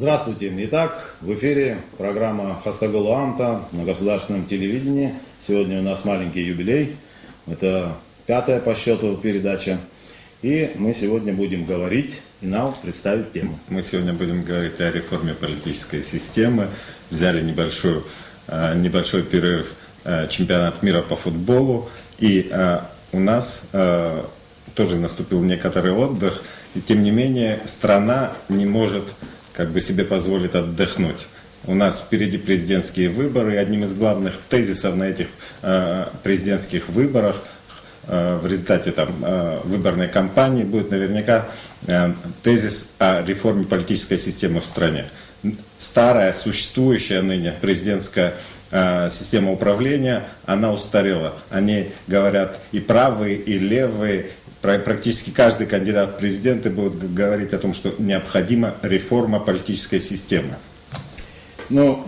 Здравствуйте. Итак, в эфире программа «Хастаголу Амта» на государственном телевидении. Сегодня у нас маленький юбилей. Это 5-я по счету передача. И мы сегодня будем говорить и нам представить тему. Мы сегодня будем говорить о реформе политической системы. Взяли небольшой перерыв, чемпионат мира по футболу. И у нас тоже наступил некоторый отдых. И тем не менее страна не может себе позволить отдохнуть. У нас впереди президентские выборы. И одним из главных тезисов на этих президентских выборах в результате выборной кампании будет наверняка тезис о реформе политической системы в стране. Старая, существующая ныне президентская система управления, она устарела. О ней говорят и правые, и левые. Практически каждый кандидат в президенты будет говорить о том, что необходима реформа политической системы. Мы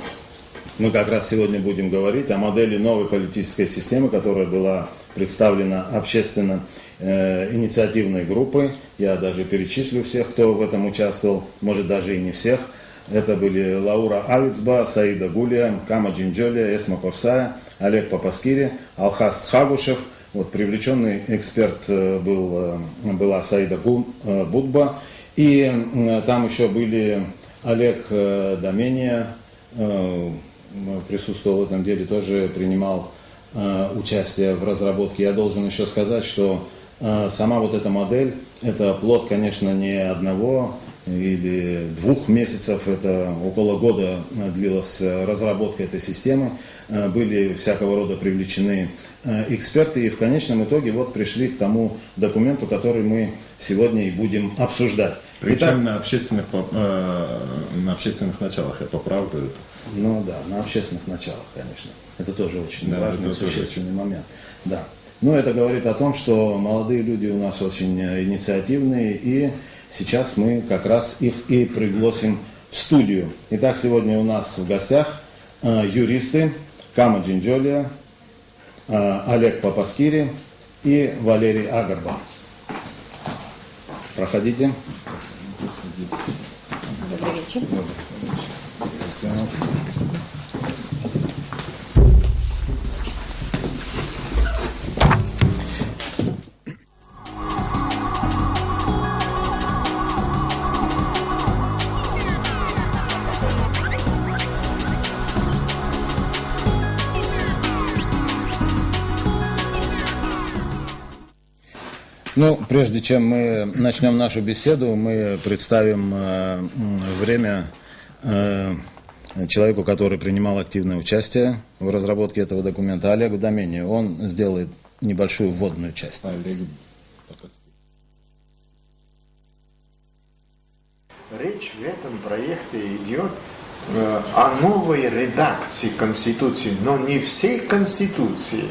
как раз сегодня будем говорить о модели новой политической системы, которая была представлена общественно-инициативной группой. Я даже перечислю всех, кто в этом участвовал, может даже и не всех. Это были Лаура Авицба, Саида Гулия, Кама Джинджолия, Эсма Корсая, Олег Папаскири, Алхас Тхагушев. Привлеченный эксперт была Саида Будба. И там еще были Олег Домения, присутствовал в этом деле, тоже принимал участие в разработке. Я должен еще сказать, что сама эта модель, это плод, конечно, не одного или 2 месяцев, это около года длилась разработка этой системы, были всякого рода привлечены эксперты, и в конечном итоге пришли к тому документу, который мы сегодня и будем обсуждать. Причем на общественных началах, я поправлю это. На общественных началах, конечно. Это тоже очень важный, существенный момент. Да. Это говорит о том, что молодые люди у нас очень инициативные, и сейчас мы как раз их и пригласим в студию. Итак, сегодня у нас в гостях юристы Кама Джинджолия, Олег Папаскири и Валерий Агарба. Проходите. Добрый вечер. Прежде чем мы начнем нашу беседу, мы представим время человеку, который принимал активное участие в разработке этого документа, Олегу Домению. Он сделает небольшую вводную часть. Речь в этом проекте идет о новой редакции Конституции, но не всей Конституции,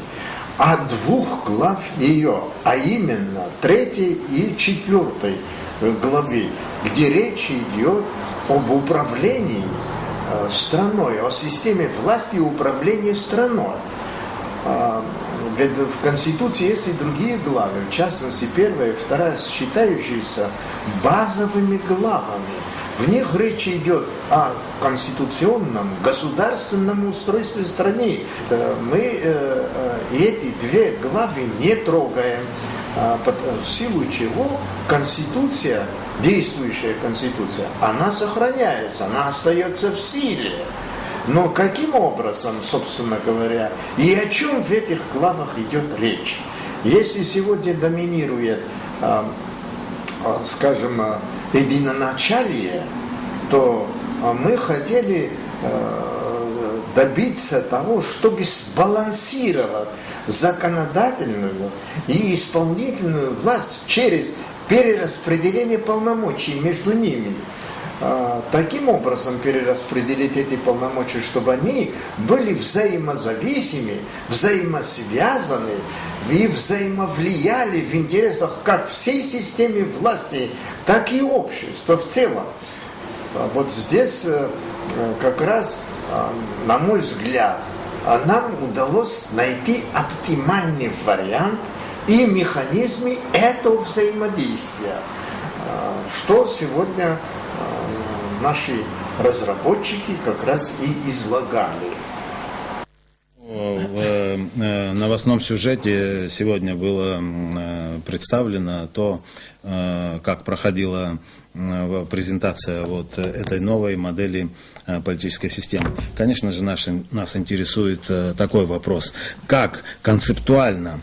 а 2 глав ее, а именно 3 и 4 главе, где речь идет об управлении страной, о системе власти и управления страной. В Конституции есть и другие главы, в частности 1 и 2, считающиеся базовыми главами. В них речь идет о конституционном, государственном устройстве страны. Мы эти 2 главы не трогаем, в силу чего Конституция, действующая Конституция, она сохраняется, она остается в силе. Но каким образом, собственно говоря, и о чем в этих главах идет речь? Если сегодня доминирует, единоначалие, то мы хотели добиться того, чтобы сбалансировать законодательную и исполнительную власть через перераспределение полномочий между ними. Таким образом перераспределить эти полномочия, чтобы они были взаимозависимы, взаимосвязаны и взаимовлияли в интересах как всей системы власти, так и общества в целом. Здесь как раз, на мой взгляд, нам удалось найти оптимальный вариант и механизмы этого взаимодействия, что сегодня наши разработчики как раз и излагали. В новостном сюжете сегодня было представлено то, как проходила презентация вот этой новой модели политической системы. Конечно же, нас интересует такой вопрос: как концептуально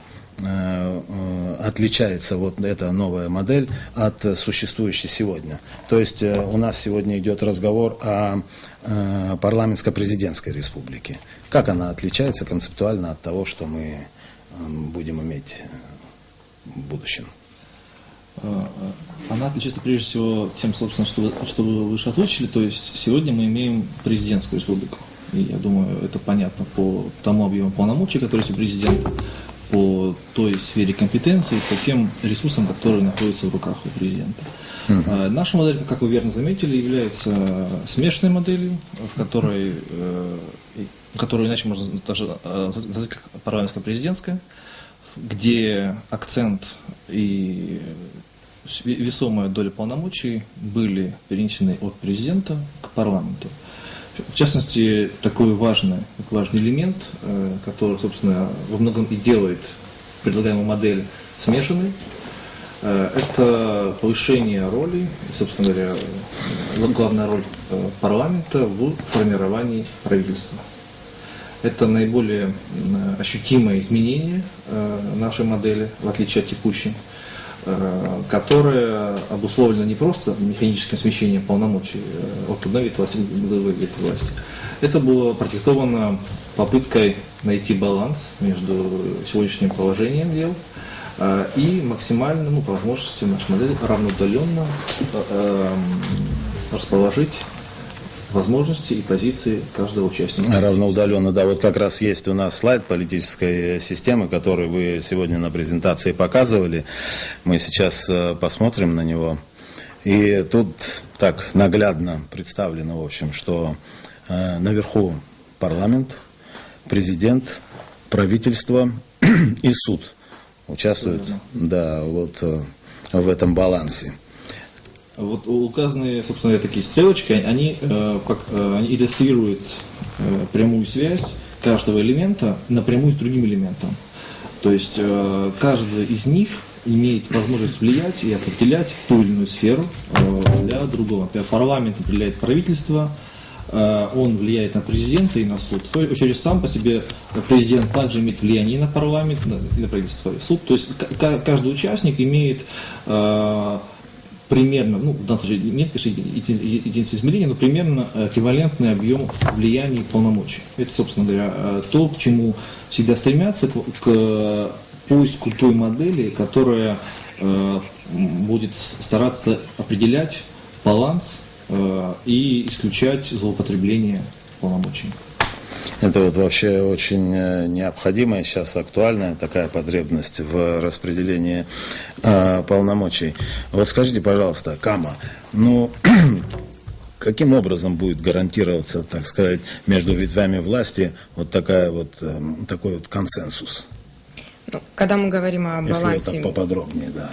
отличается вот эта новая модель от существующей сегодня. То есть у нас сегодня идет разговор о парламентско-президентской республике. Как она отличается концептуально от того, что мы будем иметь в будущем? Она отличается прежде всего тем, собственно, что вы выше озвучили. То есть сегодня мы имеем президентскую республику. И я думаю, это понятно по тому объему полномочий, который есть у президента, по той сфере компетенции, по тем ресурсам, которые находятся в руках у президента. Наша модель, как вы верно заметили, является смешанной моделью, которую иначе можно даже назвать как парламентско-президентская, где акцент и весомая доля полномочий были перенесены от президента к парламенту. В частности, такой важный элемент, который, собственно, во многом и делает предлагаемую модель смешанной, это повышение роли, собственно говоря, главная роль парламента в формировании правительства. Это наиболее ощутимое изменение нашей модели, в отличие от текущей, которое обусловлено не просто механическим смещением полномочий от одной ветви власти к другой ветви власти. Это было продиктовано попыткой найти баланс между сегодняшним положением дел и максимально, по возможности нашей модели равноудаленно расположить возможности и позиции каждого участника. Равноудаленно, да, вот как раз есть у нас слайд политической системы, который вы сегодня на презентации показывали. Мы сейчас посмотрим на него. И тут так наглядно представлено, в общем, что наверху парламент, президент, правительство и суд участвуют, да, вот в этом балансе. Вот указанные, собственно, такие стрелочки, они иллюстрируют прямую связь каждого элемента напрямую с другим элементом. То есть каждый из них имеет возможность влиять и определять ту или иную сферу для другого. Например, парламент определяет правительство, он влияет на президента и на суд. В свою очередь, сам по себе президент также имеет влияние и на парламент, и на правительство, и суд. То есть каждый участник имеет примерно, в данном случае нет, конечно, единицы измерения, но примерно эквивалентный объем влияния и полномочий. Это, собственно говоря, то, к чему всегда стремятся, к поиску той модели, которая будет стараться определять баланс и исключать злоупотребление полномочий. Это вот вообще очень необходимая, сейчас актуальная такая потребность в распределении полномочий. Вот скажите, пожалуйста, Кама, каким образом будет гарантироваться, так сказать, между ветвями власти вот такой вот консенсус? Когда мы говорим о балансе, если это поподробнее, да.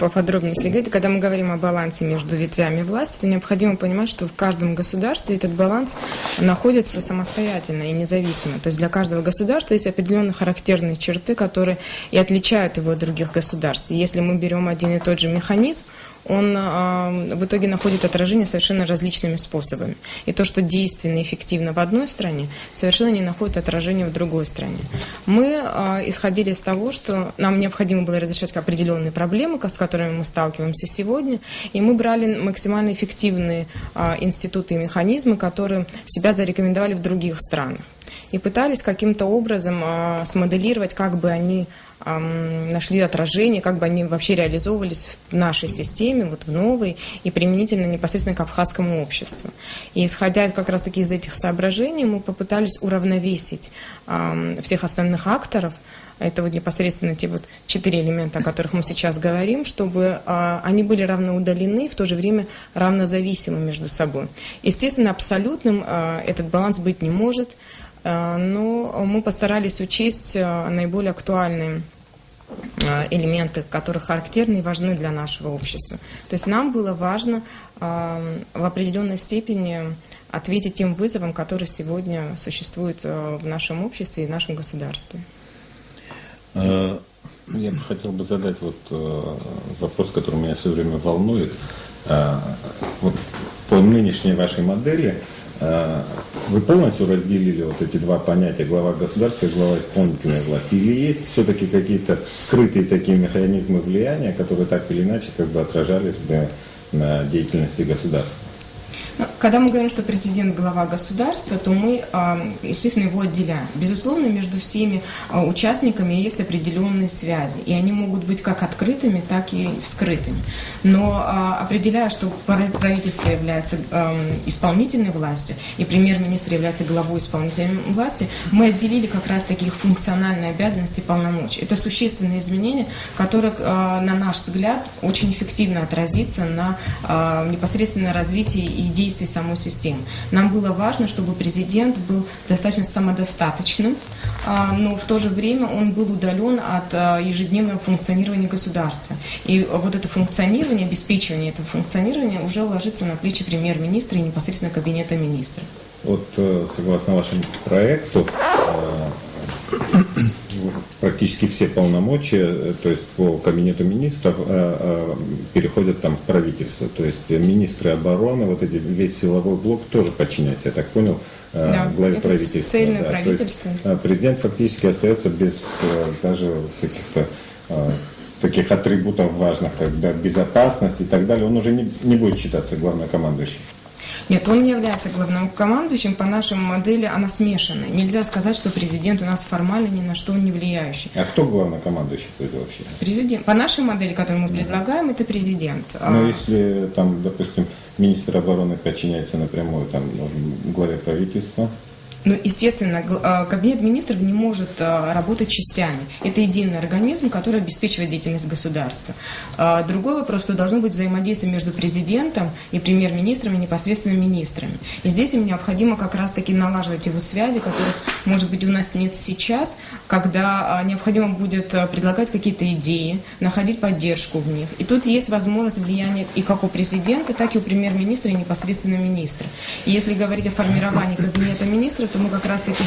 Если говорить, когда мы говорим о балансе между ветвями власти, то необходимо понимать, что в каждом государстве этот баланс находится самостоятельно и независимо. То есть для каждого государства есть определенные характерные черты, которые и отличают его от других государств. И если мы берем один и тот же механизм, он в итоге находит отражение совершенно различными способами. И то, что действенно и эффективно в одной стране, совершенно не находит отражения в другой стране. Мы исходили из того, что нам необходимо было разрешать определенные проблемы, с которыми мы сталкиваемся сегодня, и мы брали максимально эффективные институты и механизмы, которые себя зарекомендовали в других странах. И пытались каким-то образом смоделировать, как бы они нашли отражение, как бы они вообще реализовывались в нашей системе, вот в новой, и применительно непосредственно к абхазскому обществу. И исходя как раз-таки из этих соображений, мы попытались уравновесить всех остальных акторов. Это вот непосредственно те вот 4 элемента, о которых мы сейчас говорим, чтобы они были равноудалены, в то же время равнозависимы между собой. Естественно, абсолютным этот баланс быть не может, но мы постарались учесть наиболее актуальные элементы, которые характерны и важны для нашего общества. То есть нам было важно в определенной степени ответить тем вызовам, которые сегодня существуют в нашем обществе и в нашем государстве. Я бы хотел бы задать вопрос, который меня все время волнует. По нынешней вашей модели вы полностью разделили вот эти два понятия, глава государства и глава исполнительной власти? Или есть все-таки какие-то скрытые такие механизмы влияния, которые так или иначе отражались бы на деятельности государства? Когда мы говорим, что президент глава государства, то мы, естественно, его отделяем. Безусловно, между всеми участниками есть определенные связи, и они могут быть как открытыми, так и скрытыми. Но определяя, что правительство является исполнительной властью, и премьер-министр является главой исполнительной власти, мы отделили как раз таких функциональные обязанности и полномочия. Это существенные изменения, которые, на наш взгляд, очень эффективно отразится на непосредственное развитие и действии самой системы. Нам было важно, чтобы президент был достаточно самодостаточным, но в то же время он был удален от ежедневного функционирования государства. И вот это функционирование, обеспечивание этого функционирования уже ложится на плечи премьер-министра и непосредственно кабинета министров. Вот согласно вашему проекту, практически все полномочия, то есть по кабинету министров, переходят там в правительство. То есть министры обороны, весь силовой блок тоже подчиняется, я так понял, главе правительства. Цельное правительство. То есть президент фактически остается без даже каких-то таких атрибутов важных, как безопасность и так далее. Он уже не будет считаться главнокомандующим. Нет, он не является главнокомандующим. По нашей модели она смешанная. Нельзя сказать, что президент у нас формально ни на что не влияющий. А кто главнокомандующий вообще? Президент. По нашей модели, которую мы предлагаем, это президент. Но если там, допустим, министр обороны подчиняется напрямую главе правительства? Ну, естественно, кабинет министров не может работать частями. Это единый организм, который обеспечивает деятельность государства. Другой вопрос, что должно быть взаимодействие между президентом и премьер-министром и непосредственно министрами. И здесь им необходимо как раз-таки налаживать его связи, которых, может быть, у нас нет сейчас, когда необходимо будет предлагать какие-то идеи, находить поддержку в них. И тут есть возможность влияния и как у президента, так и у премьер-министра и непосредственно министра. И если говорить о формировании кабинета министров, то мы как раз-таки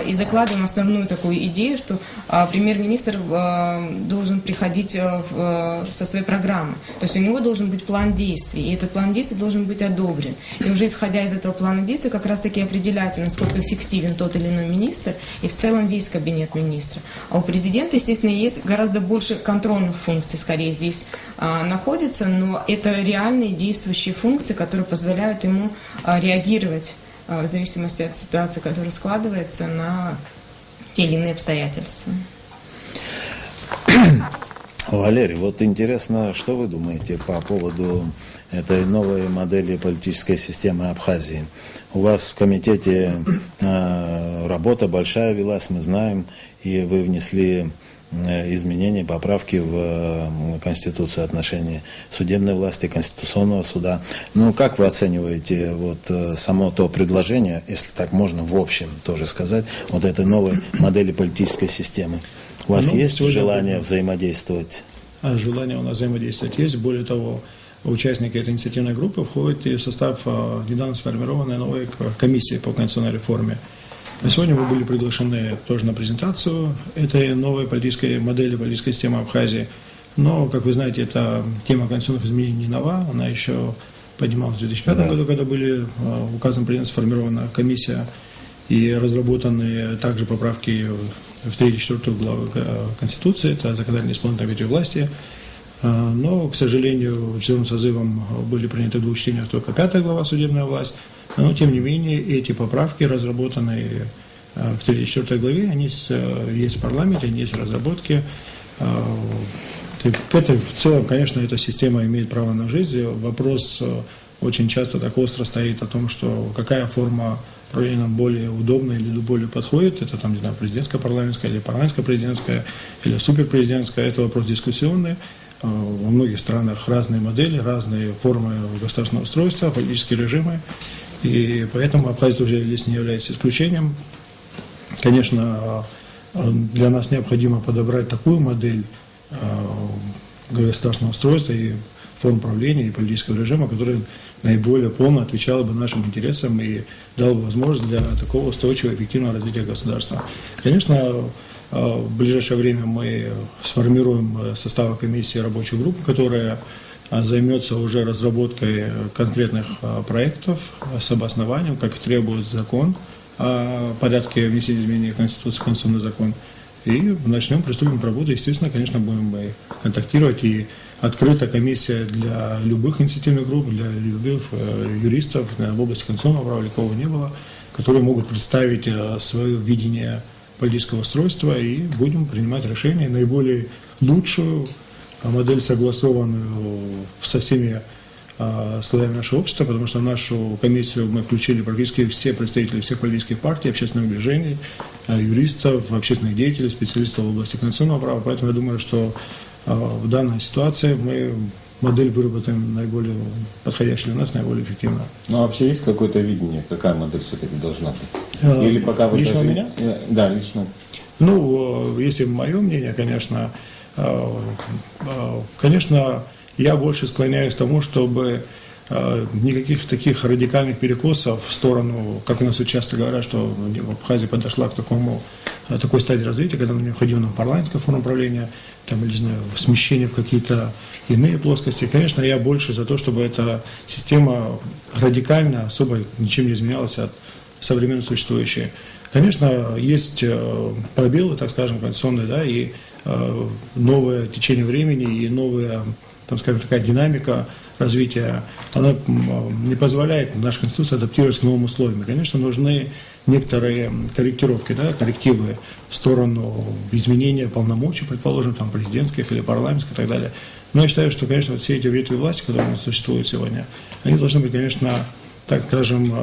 и закладываем основную такую идею, что премьер-министр должен приходить со своей программой. То есть у него должен быть план действий, и этот план действий должен быть одобрен. И уже исходя из этого плана действий как раз-таки определяется, насколько эффективен тот или иной министр, и в целом весь кабинет министров. А у президента, естественно, есть гораздо больше контрольных функций, скорее здесь находится, но это реальные действующие функции, которые позволяют ему реагировать в зависимости от ситуации, которая складывается, на те или иные обстоятельства. Валерий, вот интересно, что вы думаете по поводу этой новой модели политической системы Абхазии? У вас в комитете работа большая велась, мы знаем, и вы внесли изменения, поправки в Конституцию отношения судебной власти, Конституционного суда. Ну, как вы оцениваете само то предложение, если так можно в общем тоже сказать, вот этой новой модели политической системы? У вас есть желание взаимодействовать? Желание у нас взаимодействовать есть. Более того, участники этой инициативной группы входят в состав недавно сформированной новой комиссии по конституционной реформе. На сегодня мы были приглашены тоже на презентацию этой новой политической модели, политической системы Абхазии. Но, как вы знаете, эта тема конституционных изменений не нова. Она еще поднималась в 2005 году, когда были указом президента сформирована комиссия и разработаны также поправки в 3-4 главы Конституции, это законодательная исполнительная ветвь власти. Но, к сожалению, 4 созывом были приняты в 2 чтениях только 5 глава судебная власть. Но, тем не менее, эти поправки, разработанные в 3-4 главе, они есть в парламенте, они есть в разработке. Это, в целом, конечно, эта система имеет право на жизнь. Вопрос очень часто так остро стоит о том, что какая форма правления нам более удобная или более подходит. Это, там, не знаю, президентская, парламентская, или парламентская, президентская, или суперпрезидентская. Это вопрос дискуссионный. Во многих странах разные модели, разные формы государственного устройства, политические режимы. И поэтому Абхазия тоже здесь не является исключением. Конечно, для нас необходимо подобрать такую модель государственного устройства и форм правления и политического режима, который наиболее полно отвечала бы нашим интересам и дала бы возможность для такого устойчивого, эффективного развития государства. Конечно, в ближайшее время мы сформируем состав комиссии рабочей группы, которая займется уже разработкой конкретных проектов с обоснованием, как требует закон о порядке внесения изменений в Конституцию, Конституционный закон. И приступим к работе. Естественно, конечно, будем контактировать. И открыта комиссия для любых инициативных групп, для любых юристов в области конституционного права, или кого не было, которые могут представить свое видение политического устройства, и будем принимать решения, наиболее лучшую модель, согласованную со всеми слоями нашего общества, потому что в нашу комиссию мы включили практически все представители всех политических партий, общественных движений, юристов, общественных деятелей, специалистов в области конституционного права. Поэтому я думаю, что в данной ситуации мы модель выработаем наиболее подходящую для нас, наиболее эффективную. Ну, а вообще есть какое-то видение, какая модель все-таки должна быть? Или пока вы лично даже... у меня? Да, лично. Ну, если мое мнение, конечно, я больше склоняюсь к тому, чтобы никаких таких радикальных перекосов в сторону, как у нас вот часто говорят, что Абхазия подошла к такой стадии развития, когда необходима нам парламентская форма правления, там, или, не знаю, смещение в какие-то иные плоскости. Конечно, я больше за то, чтобы эта система радикально, особо ничем не изменялась от современно существующей. Конечно, есть пробелы, так скажем, конституционные, да, и новое течение времени, и новая, там, скажем, такая динамика развития, она не позволяет нашей Конституции адаптироваться к новым условиям. И, конечно, нужны некоторые корректировки, да, коррективы в сторону изменения полномочий, предположим, там, президентских или парламентских и так далее. Но я считаю, что, конечно, вот все эти ветви власти, которые у нас существуют сегодня, они должны быть, конечно, так скажем,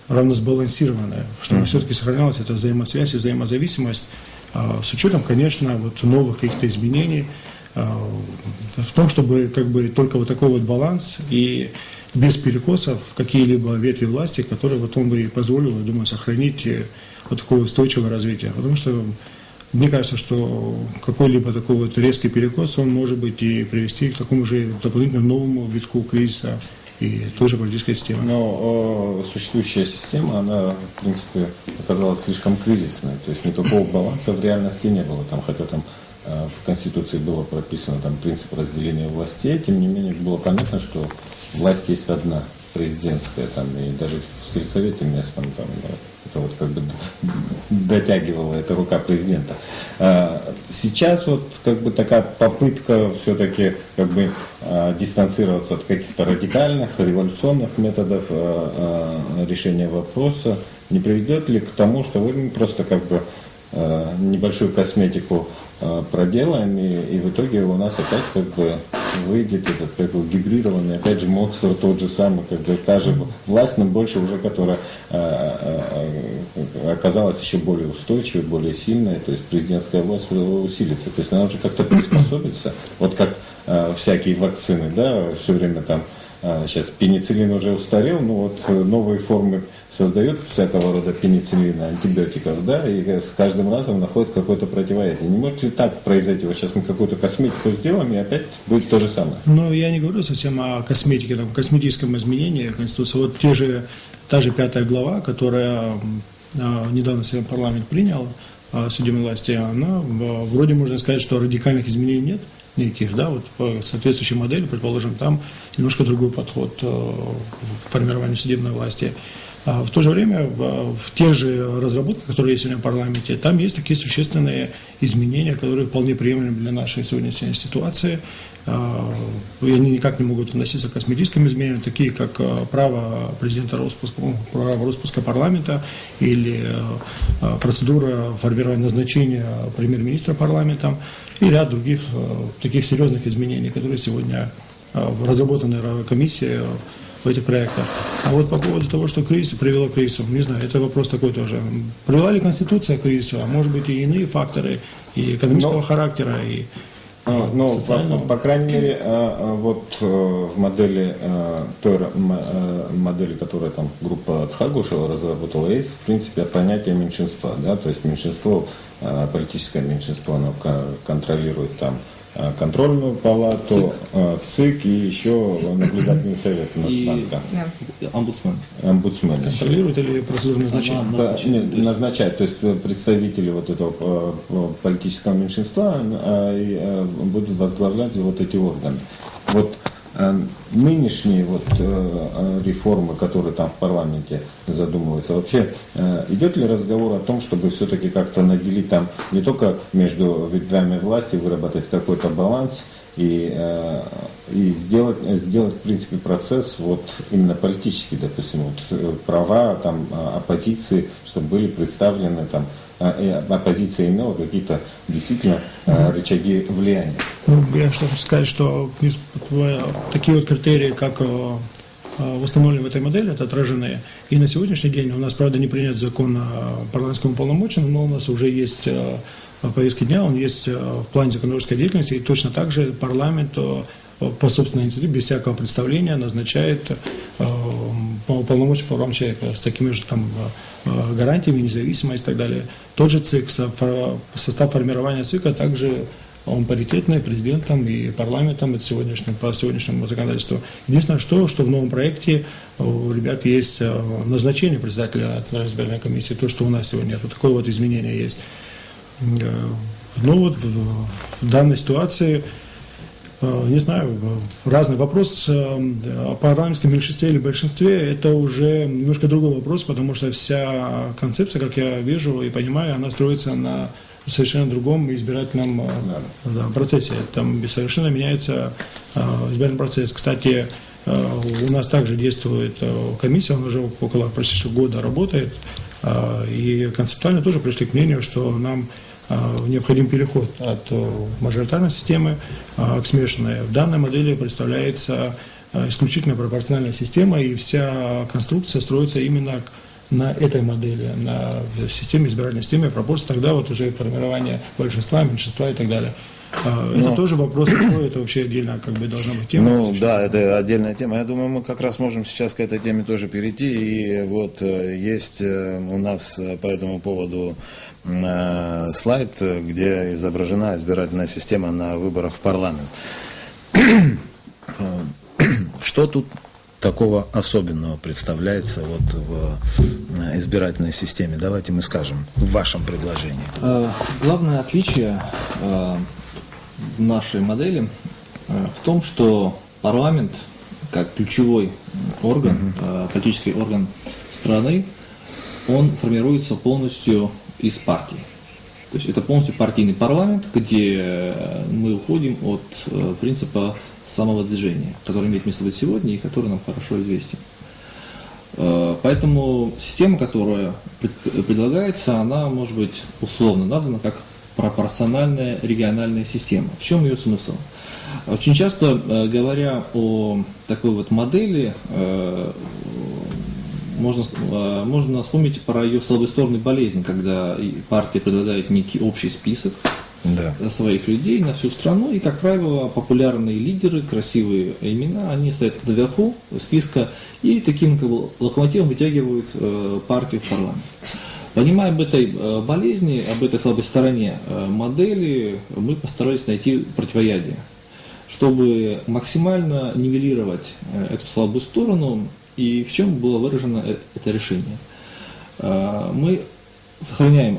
равносбалансированы, чтобы все-таки сохранялась эта взаимосвязь и взаимозависимость, с учетом, конечно, вот новых каких-то изменений, в том, чтобы как бы только вот такой вот баланс и без перекосов какие-либо ветви власти, которые вот он бы и позволил, я думаю, сохранить вот такое устойчивое развитие. Потому что мне кажется, что какой-либо такой вот резкий перекос, он может быть и привести к такому же дополнительному новому витку кризиса и той же политической системы. Но существующая система, она, в принципе, оказалась слишком кризисной. То есть никакого баланса в реальности не было. Там, хотя там в Конституции было прописано там, принцип разделения властей, тем не менее было понятно, что власть есть одна, президентская, там, и даже в сельсовете местном там, это вот как бы дотягивала эта рука президента. Сейчас вот как бы такая попытка все-таки как бы дистанцироваться от каких-то радикальных, революционных методов решения вопроса не приведет ли к тому, что вы просто как бы небольшую косметику проделаем, и в итоге у нас опять как бы выйдет этот как бы гибридованный, опять же, монстр тот же самый, как бы та же власть, но больше уже, которая оказалась еще более устойчивой, более сильной, то есть президентская власть усилится. То есть она уже как-то приспособится, вот как всякие вакцины, да, все время там сейчас пенициллин уже устарел, но вот новые формы создают всякого рода пенициллина, антибиотиков, да, и с каждым разом находят какое-то противоядие. Не может ли так произойти? Вот сейчас мы какую-то косметику сделаем, и опять будет то же самое. Ну, я не говорю совсем о косметике, там, косметическом изменении Конституции. Вот та же 5 глава, которая недавно сегодня парламент принял, судебной власти, она вроде можно сказать, что радикальных изменений нет никаких, да, вот по соответствующей модели, предположим, там немножко другой подход в формировании судебной власти. В то же время в тех же разработках, которые есть сегодня в парламенте, там есть такие существенные изменения, которые вполне приемлемы для нашей сегодняшней ситуации. И они никак не могут относиться к косметическим изменениям, такие как право президента право распуска парламента или процедура формирования назначения премьер-министра парламентом и ряд других таких серьезных изменений, которые сегодня разработаны комиссией в этих проектах. А вот по поводу того, что кризис привело к кризису, не знаю, это вопрос такой тоже. Привела ли Конституция к кризису, а может быть и иные факторы, и экономического характера, и социального? По крайней мере, вот в модели, той модели, которая там группа Тхагушева разработала, есть, в принципе, понятие меньшинства, да, то есть меньшинство, политическое меньшинство, оно контролирует там контрольную палату, ЦИК и еще наблюдательный совет И Нацбанка. омбудсмен. Омбудсмен. Контролирует или процедуру назначения? Назначать, то есть представители вот этого политического меньшинства будут возглавлять вот эти органы. Вот нынешние вот реформы, которые там в парламенте задумываются, вообще идет ли разговор о том, чтобы все-таки как-то наделить там не только между ветвями власти, выработать какой-то баланс и сделать, в принципе, процесс вот именно политический, допустим, вот, права там оппозиции, чтобы были представлены там, оппозиция имела какие-то действительно рычаги влияния. Ну, я хочу сказать, что такие вот критерии, как установлены в этой модели, это отражены. И на сегодняшний день у нас, правда, не принят закон о парламентском уполномоченном, но у нас уже есть повестки дня, он есть в плане законодательской деятельности, и точно так же парламент по собственной инициативе, без всякого представления, назначает уполномоченного прав человека с такими же там гарантиями, независимость и так далее. Тот же ЦИК, состав формирования ЦИКа также он паритетный президентом и парламентом по сегодняшнему законодательству. Единственное, что в новом проекте у ребят есть назначение председателя Национальной избирательной комиссии, то, что у нас сегодня нет. Вот такое вот изменение есть. Ну вот в данной ситуации, не знаю, разный вопрос о парламентском меньшинстве или большинстве, это уже немножко другой вопрос, потому что вся концепция, как я вижу и понимаю, она строится на совершенно другом избирательном процессе. Там совершенно меняется избирательный процесс. Кстати, у нас также действует комиссия, она уже около почти года работает, и концептуально тоже пришли к мнению, что нам необходим переход от мажоритарной системы к смешанной. В данной модели представляется исключительно пропорциональная система, и вся конструкция строится именно на этой модели, на системе, избирательной системе, пропорции, тогда вот уже формирование большинства, меньшинства и так далее. Это тоже вопрос такой, это вообще отдельно как бы должна быть тема. Ну да, это отдельная тема. Я думаю, мы как раз можем сейчас к этой теме тоже перейти. И вот есть у нас по этому поводу слайд, где изображена избирательная система на выборах в парламент. Что тут такого особенного представляется вот в избирательной системе? Давайте мы скажем в вашем предложении. Главное отличие нашей модели в том, что парламент, как ключевой орган, политический орган страны, он формируется полностью из партий. То есть это полностью партийный парламент, где мы уходим от принципа самого движения, который имеет место быть сегодня и который нам хорошо известен. Поэтому система, которая предлагается, она может быть условно названа как пропорциональная региональная система. В чем ее смысл? Очень часто, говоря о такой вот модели, можно вспомнить про ее слабые стороны болезни, когда партия предлагает некий общий список своих людей на всю страну, и, как правило, популярные лидеры, красивые имена, они стоят наверху списка и таким как бы локомотивом вытягивают партию в парламент. Понимая об этой болезни, об этой слабой стороне модели, мы постарались найти противоядие, чтобы максимально нивелировать эту слабую сторону. И в чем было выражено это решение? Мы сохраняем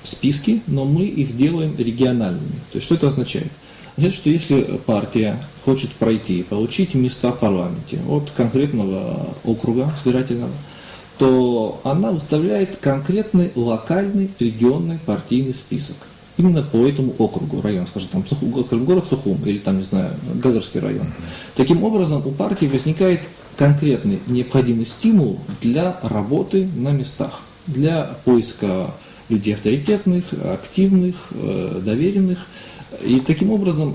списки, но мы их делаем региональными. То есть что это означает? Означает, что если партия хочет пройти, получить места в парламенте от конкретного округа избирательного, то она выставляет конкретный локальный регионный партийный список. Именно по этому округу, район, скажем, там, город Сухум или там, не знаю, Гагарский район. Таким образом, у партии возникает конкретный необходимый стимул для работы на местах, для поиска людей авторитетных, активных, доверенных. И таким образом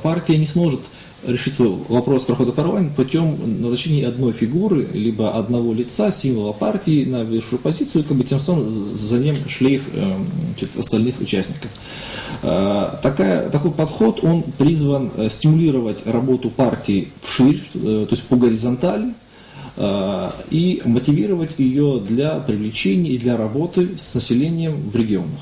партия не сможет решить свой вопрос прохода в парламент путем назначения одной фигуры, либо одного лица, символа партии на высшую позицию, как бы тем самым за ним шлейф остальных участников. Такой подход, он призван стимулировать работу партии вширь, то есть по горизонтали, и мотивировать ее для привлечения и для работы с населением в регионах.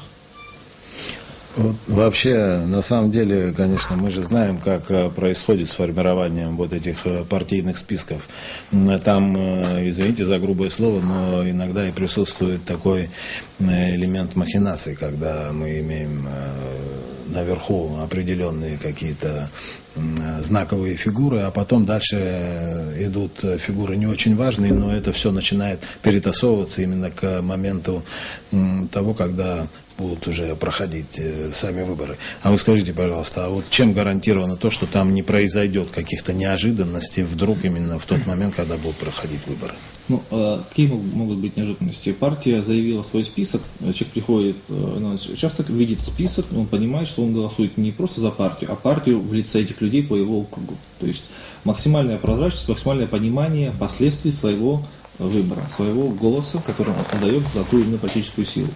Вот вообще, на самом деле, конечно, мы же знаем, как происходит с формированием вот этих партийных списков. Там, извините за грубое слово, но иногда и присутствует такой элемент махинации, когда мы имеем наверху определенные какие-то знаковые фигуры, а потом дальше идут фигуры не очень важные, но это все начинает перетасовываться именно к моменту того, когда будут уже проходить сами выборы. А вы скажите, пожалуйста, а вот чем гарантировано то, что там не произойдет каких-то неожиданностей вдруг именно в тот момент, когда будут проходить выборы? Ну, какие могут быть неожиданности? Партия заявила свой список, человек приходит на участок, видит список, он понимает, что он голосует не просто за партию, а партию в лице этих людей по его округу. То есть максимальная прозрачность, максимальное понимание последствий своего выбора, своего голоса, который он отдает за ту или иную политическую силу.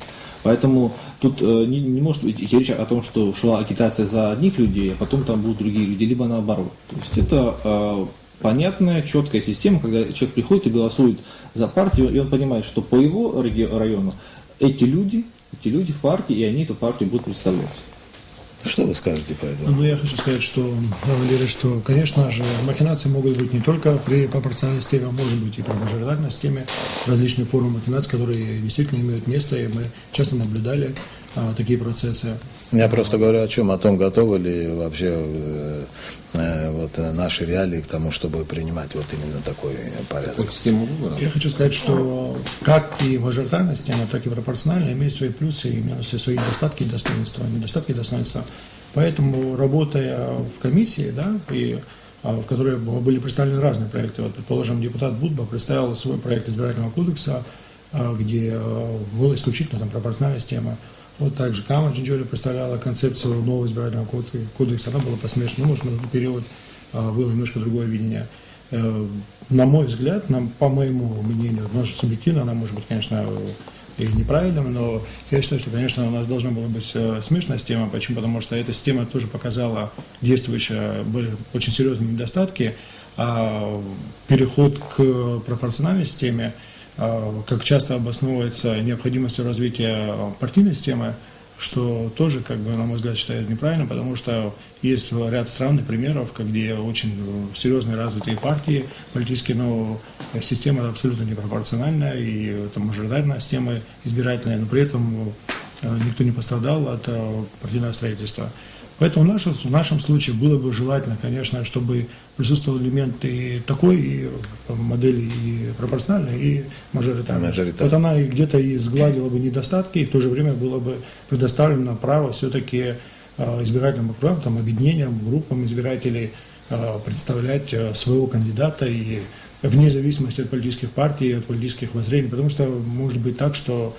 Поэтому тут не может быть речь о том, что шла агитация за одних людей, а потом там будут другие люди, либо наоборот. То есть это понятная, четкая система, когда человек приходит и голосует за партию, и он понимает, что по его району эти люди в партии, и они эту партию будут представлять. Что вы скажете по этому? Ну, я хочу сказать, что, Валерий, что, конечно же, махинации могут быть не только при пропорциональной системе, а может быть и при мажоритарной системе, различные формы махинаций, которые действительно имеют место, и мы часто наблюдали такие процессы. Я просто говорю о чем? О том, готовы ли вообще вот наши реалии к тому, чтобы принимать вот именно такой порядок. Я хочу сказать, что как и мажоритарная система, так и пропорциональная имеют свои плюсы и минусы, свои недостатки и достоинства. Недостатки и достоинства. Поэтому, работая в комиссии, да, и в которой были представлены разные проекты, вот, предположим, депутат Будба представил свой проект избирательного кодекса, где была исключительно там пропорциональная система. Вот также Кама Джинджоли представляла концепцию нового избирательного кодекса, она была посмешана, может, на тот период было немножко другое видение. На мой взгляд, по моему мнению, субъективно, она может быть, конечно, и неправильным, но я считаю, что, конечно, у нас должна была быть смешанная система. Почему? Потому что эта система тоже показала, действующая, были очень серьезные недостатки, а переход к пропорциональной системе, как часто обосновывается необходимостью развития партийной системы, что тоже, как бы, на мой взгляд, считаю неправильно, потому что есть ряд стран и примеров, где очень серьезные развитые партии политические, но система абсолютно непропорциональная, и это мажоритарная система избирательная, но при этом никто не пострадал от партийного строительства. Поэтому в нашем случае было бы желательно, конечно, чтобы присутствовал элемент и такой и модели и пропорциональной, и мажоритарной. Вот она и где-то и сгладила бы недостатки, и в то же время было бы предоставлено право все-таки избирательным округам, там, объединениям, группам избирателей представлять своего кандидата и вне зависимости от политических партий, от политических воззрений, потому что может быть так, что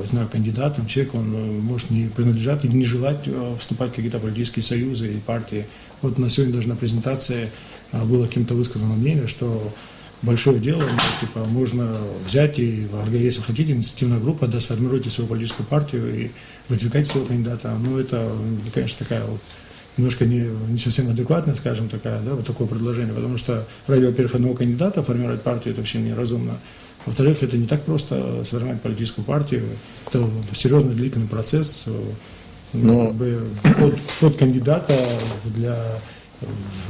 знаю, кандидат, человек, он может не принадлежать или не желать вступать в какие-то политические союзы и партии. Вот на сегодня даже на презентации было кем-то высказано мнение, что большое дело, типа, можно взять и, если хотите, инициативная группа, да, сформируйте свою политическую партию и выдвигайте своего кандидата. Ну, это, конечно, такая вот немножко не совсем адекватная, скажем, такая, да, вот такое предложение, потому что ради, во-первых, одного кандидата формировать партию, это вообще неразумно. Во-вторых, это не так просто сформировать политическую партию, это серьезный длительный процесс. Как бы, под кандидата для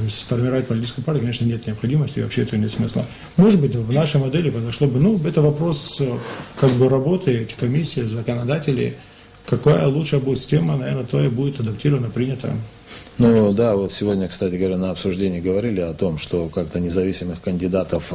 сформировать политическую партию, конечно, нет необходимости, и вообще этого нет смысла. Может быть, в нашей модели подошло бы, это вопрос как бы работы комиссии, законодателей, какая лучшая будет система, наверное, то и будет адаптирована, принята. Ну да, вот сегодня, кстати говоря, на обсуждении говорили о том, что как-то независимых кандидатов,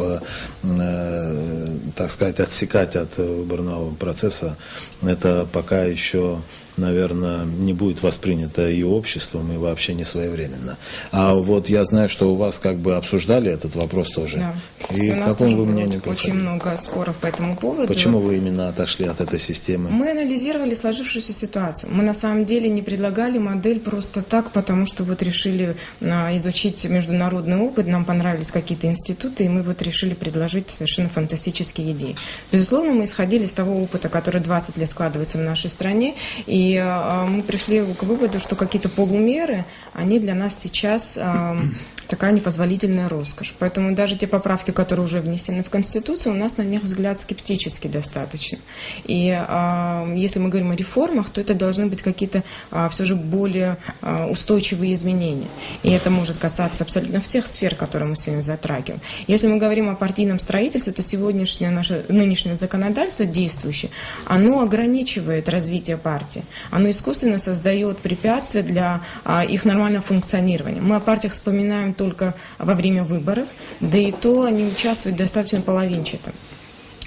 так сказать, отсекать от выборного процесса, это пока еще, наверное, не будет воспринято и обществом, и вообще не своевременно. А вот я знаю, что у вас как бы обсуждали этот вопрос тоже. Да. И у нас тоже было очень приходили? много споров по этому поводу. Почему вы именно отошли от этой системы? Мы анализировали сложившуюся ситуацию. Мы на самом деле не предлагали модель просто так, потому что вот решили изучить международный опыт, нам понравились какие-то институты, и мы вот решили предложить совершенно фантастические идеи. Безусловно, мы исходили из того опыта, который 20 лет складывается в нашей стране, и мы пришли к выводу, что какие-то полумеры, они для нас сейчас такая непозволительная роскошь. Поэтому даже те поправки, которые уже внесены в Конституцию, у нас на них взгляд скептически достаточно. И если мы говорим о реформах, то это должны быть какие-то все же более устойчивые изменения. И это может касаться абсолютно всех сфер, которые мы сегодня затрагиваем. Если мы говорим о партийном строительстве, то сегодняшнее наше нынешнее законодательство действующее, оно ограничивает развитие партии. Оно искусственно создает препятствия для их нормального функционирования. Мы о партиях вспоминаем только во время выборов, да и то они участвуют достаточно половинчато.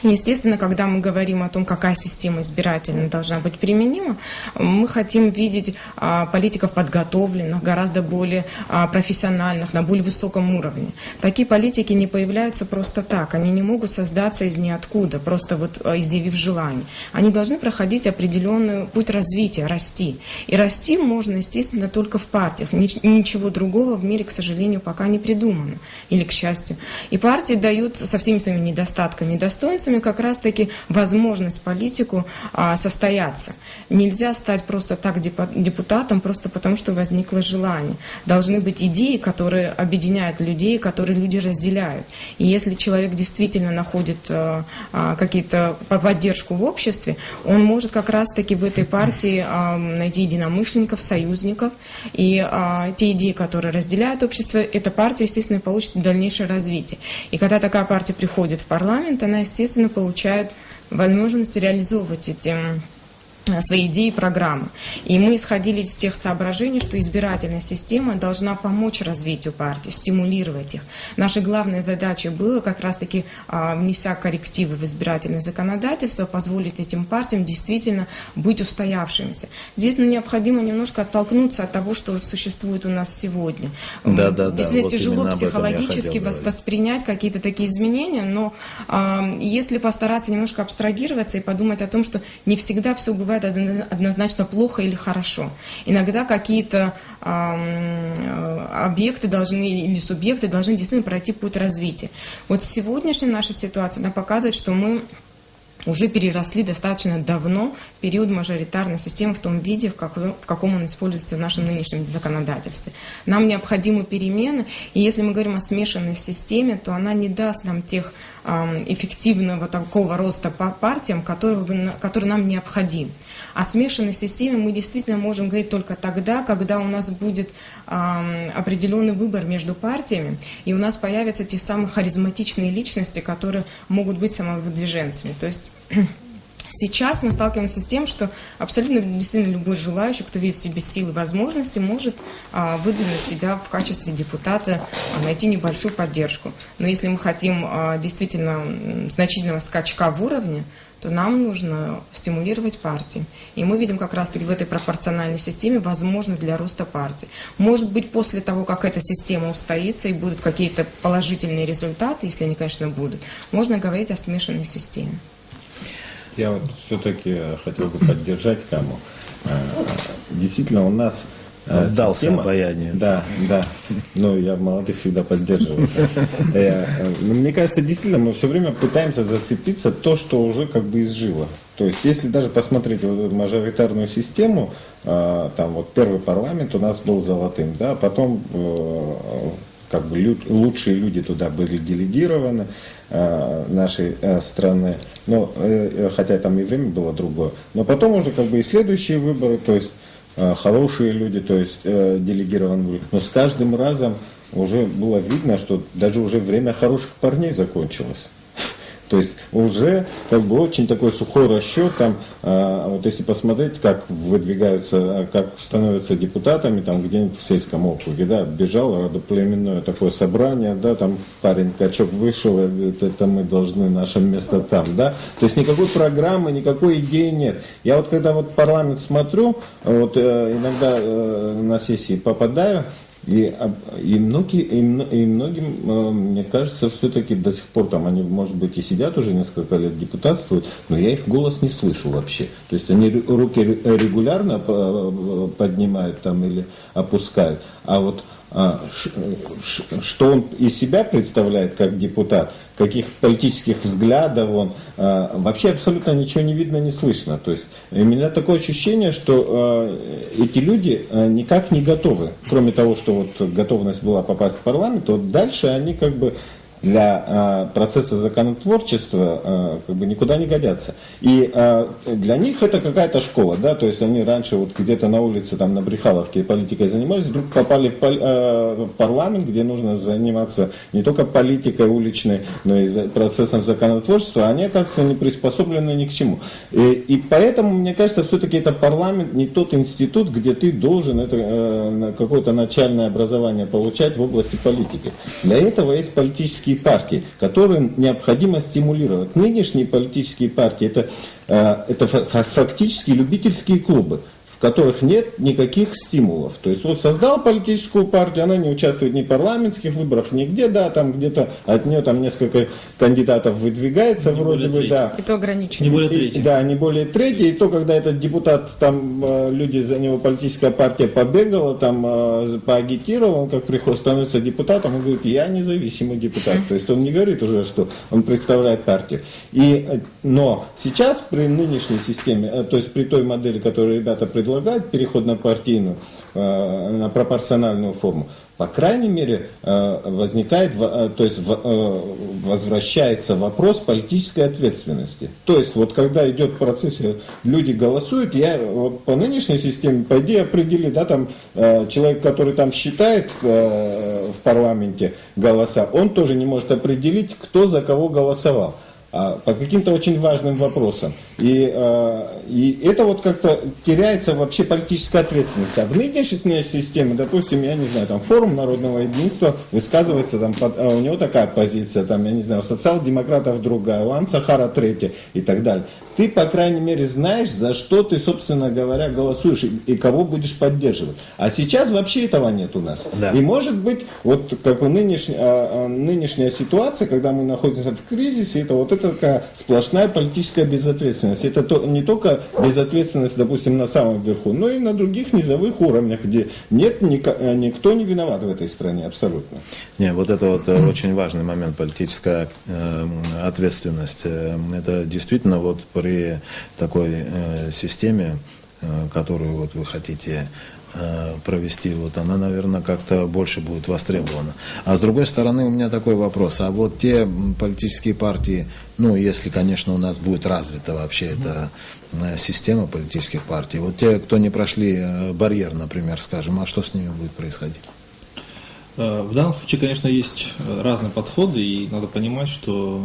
Естественно, когда мы говорим о том, какая система избирательная должна быть применима, мы хотим видеть политиков подготовленных, гораздо более профессиональных, на более высоком уровне. Такие политики не появляются просто так, они не могут создаться из ниоткуда, просто вот изъявив желание. Они должны проходить определенный путь развития, расти. И расти можно, естественно, только в партиях. Ничего другого в мире, к сожалению, пока не придумано, или к счастью. И партии дают со всеми своими недостатками и достоинствами как раз-таки возможность политику состояться. Нельзя стать просто так депутатом, просто потому что возникло желание. Должны быть идеи, которые объединяют людей, которые люди разделяют. И если человек действительно находит какие-то поддержку в обществе, он может как раз-таки в этой партии найти единомышленников, союзников. И те идеи, которые разделяют общество, эта партия, естественно, получит дальнейшее развитие. И когда такая партия приходит в парламент, она, естественно, получает возможность реализовывать эти свои идеи и программы. И мы исходили из тех соображений, что избирательная система должна помочь развитию партий, стимулировать их. Нашей главной задачей было как раз-таки, внеся коррективы в избирательное законодательство, позволить этим партиям действительно быть устоявшимися. Здесь необходимо немножко оттолкнуться от того, что существует у нас сегодня. Действительно, вот тяжело психологически воспринять какие-то такие изменения, но если постараться немножко абстрагироваться и подумать о том, что не всегда все бывает однозначно плохо или хорошо. Иногда какие-то объекты должны или субъекты должны действительно пройти путь развития. Вот сегодняшняя наша ситуация, она показывает, что мы уже переросли достаточно давно период мажоритарной системы в том виде, в каком он используется в нашем нынешнем законодательстве. Нам необходимы перемены, и если мы говорим о смешанной системе, то она не даст нам тех эффективного такого роста по партиям, который нам необходим. О смешанной системе мы действительно можем говорить только тогда, когда у нас будет определенный выбор между партиями, и у нас появятся те самые харизматичные личности, которые могут быть самовыдвиженцами. То есть сейчас мы сталкиваемся с тем, что абсолютно действительно любой желающий, кто видит в себе силы и возможности, может выдвинуть себя в качестве депутата, найти небольшую поддержку. Но если мы хотим действительно значительного скачка в уровне, то нам нужно стимулировать партии. И мы видим как раз-таки в этой пропорциональной системе возможность для роста партий. Может быть, после того, как эта система устоится и будут какие-то положительные результаты, если они, конечно, будут, можно говорить о смешанной системе. Я вот все-таки хотел бы поддержать Каму. Действительно, у нас Отдался система, обаянию. Да. Но я молодых всегда поддерживаю. Мне кажется, действительно, мы все время пытаемся зацепиться то, что уже как бы изжило. То есть, если даже посмотреть вот эту мажоритарную систему, там вот первый парламент у нас был золотым, да, потом как бы лучшие люди туда были делегированы нашей страны, но, хотя там и время было другое. Но потом уже как бы и следующие выборы, то есть хорошие люди, то есть делегированы. Но с каждым разом уже было видно, что даже уже время хороших парней закончилось. То есть уже как бы очень такой сухой расчет, там, вот если посмотреть, как выдвигаются, как становятся депутатами, там где-нибудь в сельском округе, да, бежало родоплеменное такое собрание, да, там парень качок вышел и говорит, это мы должны, наше место там, да, то есть никакой программы, никакой идеи нет. Я вот когда вот парламент смотрю, вот иногда на сессии попадаю, и многим, мне кажется, все-таки до сих пор там они, может быть, и сидят уже несколько лет депутатствуют, но я их голос не слышу вообще. То есть они руки регулярно поднимают там или опускают, а вот что он из себя представляет как депутат, каких политических взглядов он, вообще абсолютно ничего не видно, не слышно. То есть у меня такое ощущение, что эти люди никак не готовы, кроме того, что вот готовность была попасть в парламент, вот дальше они как бы для процесса законотворчества как бы никуда не годятся. И для них это какая-то школа, да, то есть они раньше вот где-то на улице, там на Брехаловке политикой занимались, вдруг попали в парламент, где нужно заниматься не только политикой уличной, но и процессом законотворчества, они, оказывается, не приспособлены ни к чему. И поэтому, мне кажется, все-таки это парламент не тот институт, где ты должен это какое-то начальное образование получать в области политики. Для этого есть политические партии, которые необходимо стимулировать. Нынешние политические партии это фактически любительские клубы, в которых нет никаких стимулов. То есть вот создал политическую партию, она не участвует ни в парламентских выборах, нигде, да, там где-то от нее там несколько кандидатов выдвигается, не вроде бы, да. И то ограничено. Не более трети. Да, не более трети. И то, когда этот депутат, там люди за него, политическая партия побегала, там поагитировал, он как приходит, становится депутатом, он говорит, я независимый депутат. То есть он не говорит уже, что он представляет партию. Но сейчас при нынешней системе, то есть при той модели, которую ребята предлагают, переход на партийную, на пропорциональную форму, по крайней мере, возникает, то есть возвращается вопрос политической ответственности. То есть вот когда идет в процессе, люди голосуют, вот по нынешней системе, по идее, определи, да, там человек, который там считает в парламенте голоса, он тоже не может определить, кто за кого голосовал. По каким-то очень важным вопросам. И это вот как-то теряется вообще политическая ответственность. А в нынешней системе, допустим, я не знаю, там форум народного единства высказывается, там, у него такая позиция, там, я не знаю, у социал-демократов другая, у Анцахара третья и так далее. Ты, по крайней мере, знаешь, за что ты, собственно говоря, голосуешь и кого будешь поддерживать. А сейчас вообще этого нет у нас. Да. И может быть, вот как нынешняя ситуация, когда мы находимся в кризисе, это вот это такая сплошная политическая безответственность. Это не только безответственность, допустим, на самом верху, но и на других низовых уровнях, где никто не виноват в этой стране абсолютно. Не, вот это вот очень важный момент, политическая ответственность. Это действительно вот при такой системе, которую вот вы хотите провести, вот она, наверное, как-то больше будет востребована. А с другой стороны, у меня такой вопрос. А вот те политические партии, ну, если, конечно, у нас будет развита вообще эта система политических партий, вот те, кто не прошли барьер, например, скажем, а что с ними будет происходить? В данном случае, конечно, есть разные подходы, и надо понимать, что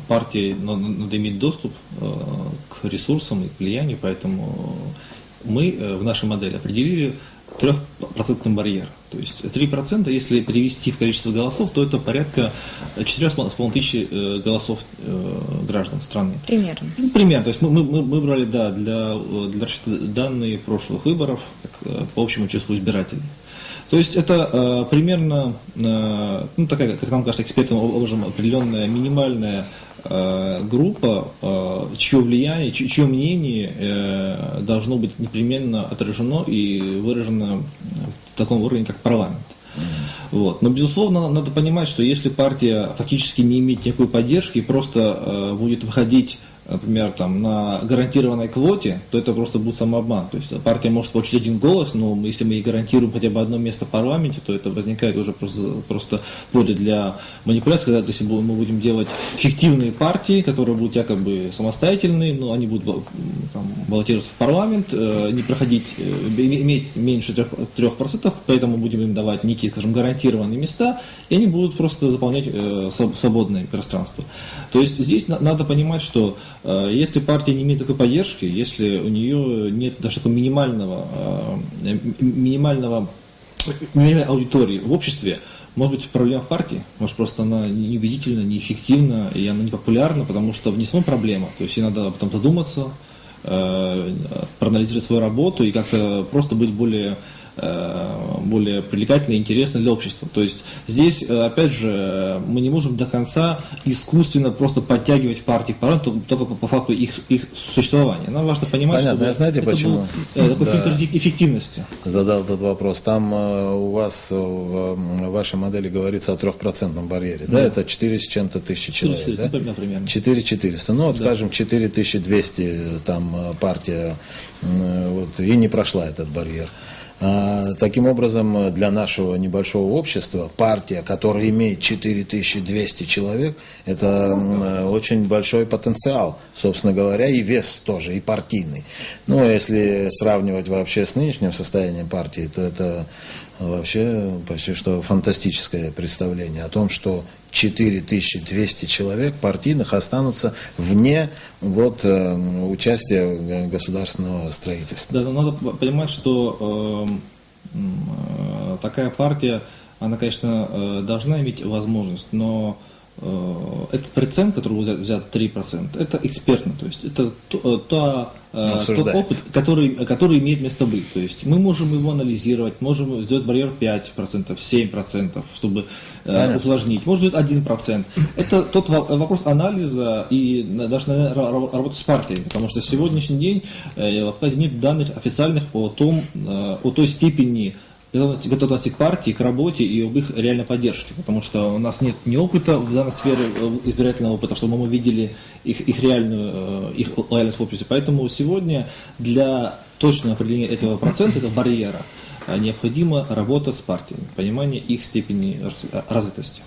партии надо иметь доступ к ресурсам и к влиянию, поэтому мы в нашей модели определили 3% барьер. То есть 3%, если перевести в количество голосов, то это порядка 4,5 тысяч голосов граждан страны. Примерно. Примерно. То есть мы брали, да, для расчета данные прошлых выборов по общему числу избирателей. То есть это примерно, ну, такая, как нам кажется, экспертным образом определенная минимальная группа, чье влияние, чье мнение должно быть непременно отражено и выражено в таком уровне, как парламент. Вот. Но, безусловно, надо понимать, что если партия фактически не имеет никакой поддержки и просто будет выходить, например, там, на гарантированной квоте, то это просто будет самообман. То есть партия может получить 1 голос, но если мы ей гарантируем хотя бы 1 место в парламенте, то это возникает уже просто поле для манипуляций, когда если мы будем делать фиктивные партии, которые будут якобы самостоятельные, но они будут там баллотироваться в парламент, не проходить, иметь меньше 3%, поэтому будем им давать некие, скажем, гарантированные места, и они будут просто заполнять свободное пространство. То есть здесь надо понимать, что если партия не имеет такой поддержки, если у нее нет даже такой минимальной аудитории в обществе, может быть проблема в партии, может просто она неубедительна, неэффективна и она не популярна, потому что в ней самой проблема. То есть ей надо потом задуматься, проанализировать свою работу и как-то просто быть более более привлекательной и интересной для общества. То есть здесь, опять же, мы не можем до конца искусственно просто подтягивать партии к парламенту только по факту их существования. Нам важно понимать, Понятно. что Знаете, это почему? был такой фильтр эффективности. Задал этот вопрос. Там у вас в вашей модели говорится о 3% барьере. Да, это 4 с чем-то тысячи человек. 400, Да? примерно. 4400. Ну, вот, скажем, 4200 там партия вот, и не прошла этот барьер. Таким образом, для нашего небольшого общества партия, которая имеет 4200 человек, это очень большой потенциал, собственно говоря, и вес тоже, и партийный. Но если сравнивать вообще с нынешним состоянием партии, то это вообще почти что фантастическое представление о том, что 4200 человек партийных останутся вне вот, участия государственного строительства. Да, но надо понимать, что такая партия, она, конечно, должна иметь возможность, но этот процент, который взят 3%, это экспертно, то есть это тот опыт, который имеет место быть. То есть мы можем его анализировать, можем сделать барьер 5%, 7%, чтобы усложнить, может быть 1%. Это тот вопрос анализа и даже, наверное, работы с партиями, потому что в сегодняшний день в Абхазии нет данных официальных о той степени готовности к партии, к работе и об их реальной поддержке, потому что у нас нет ни опыта в данной сфере, избирательного опыта, чтобы мы видели их реальную их лояльность в обществе. Поэтому сегодня для точного определения этого процента, этого барьера, необходима работа с партиями, понимание их степени развитости.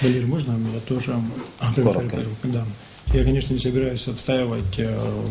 Валерий, можно я тоже? Коротко. Да. Я, конечно, не собираюсь отстаивать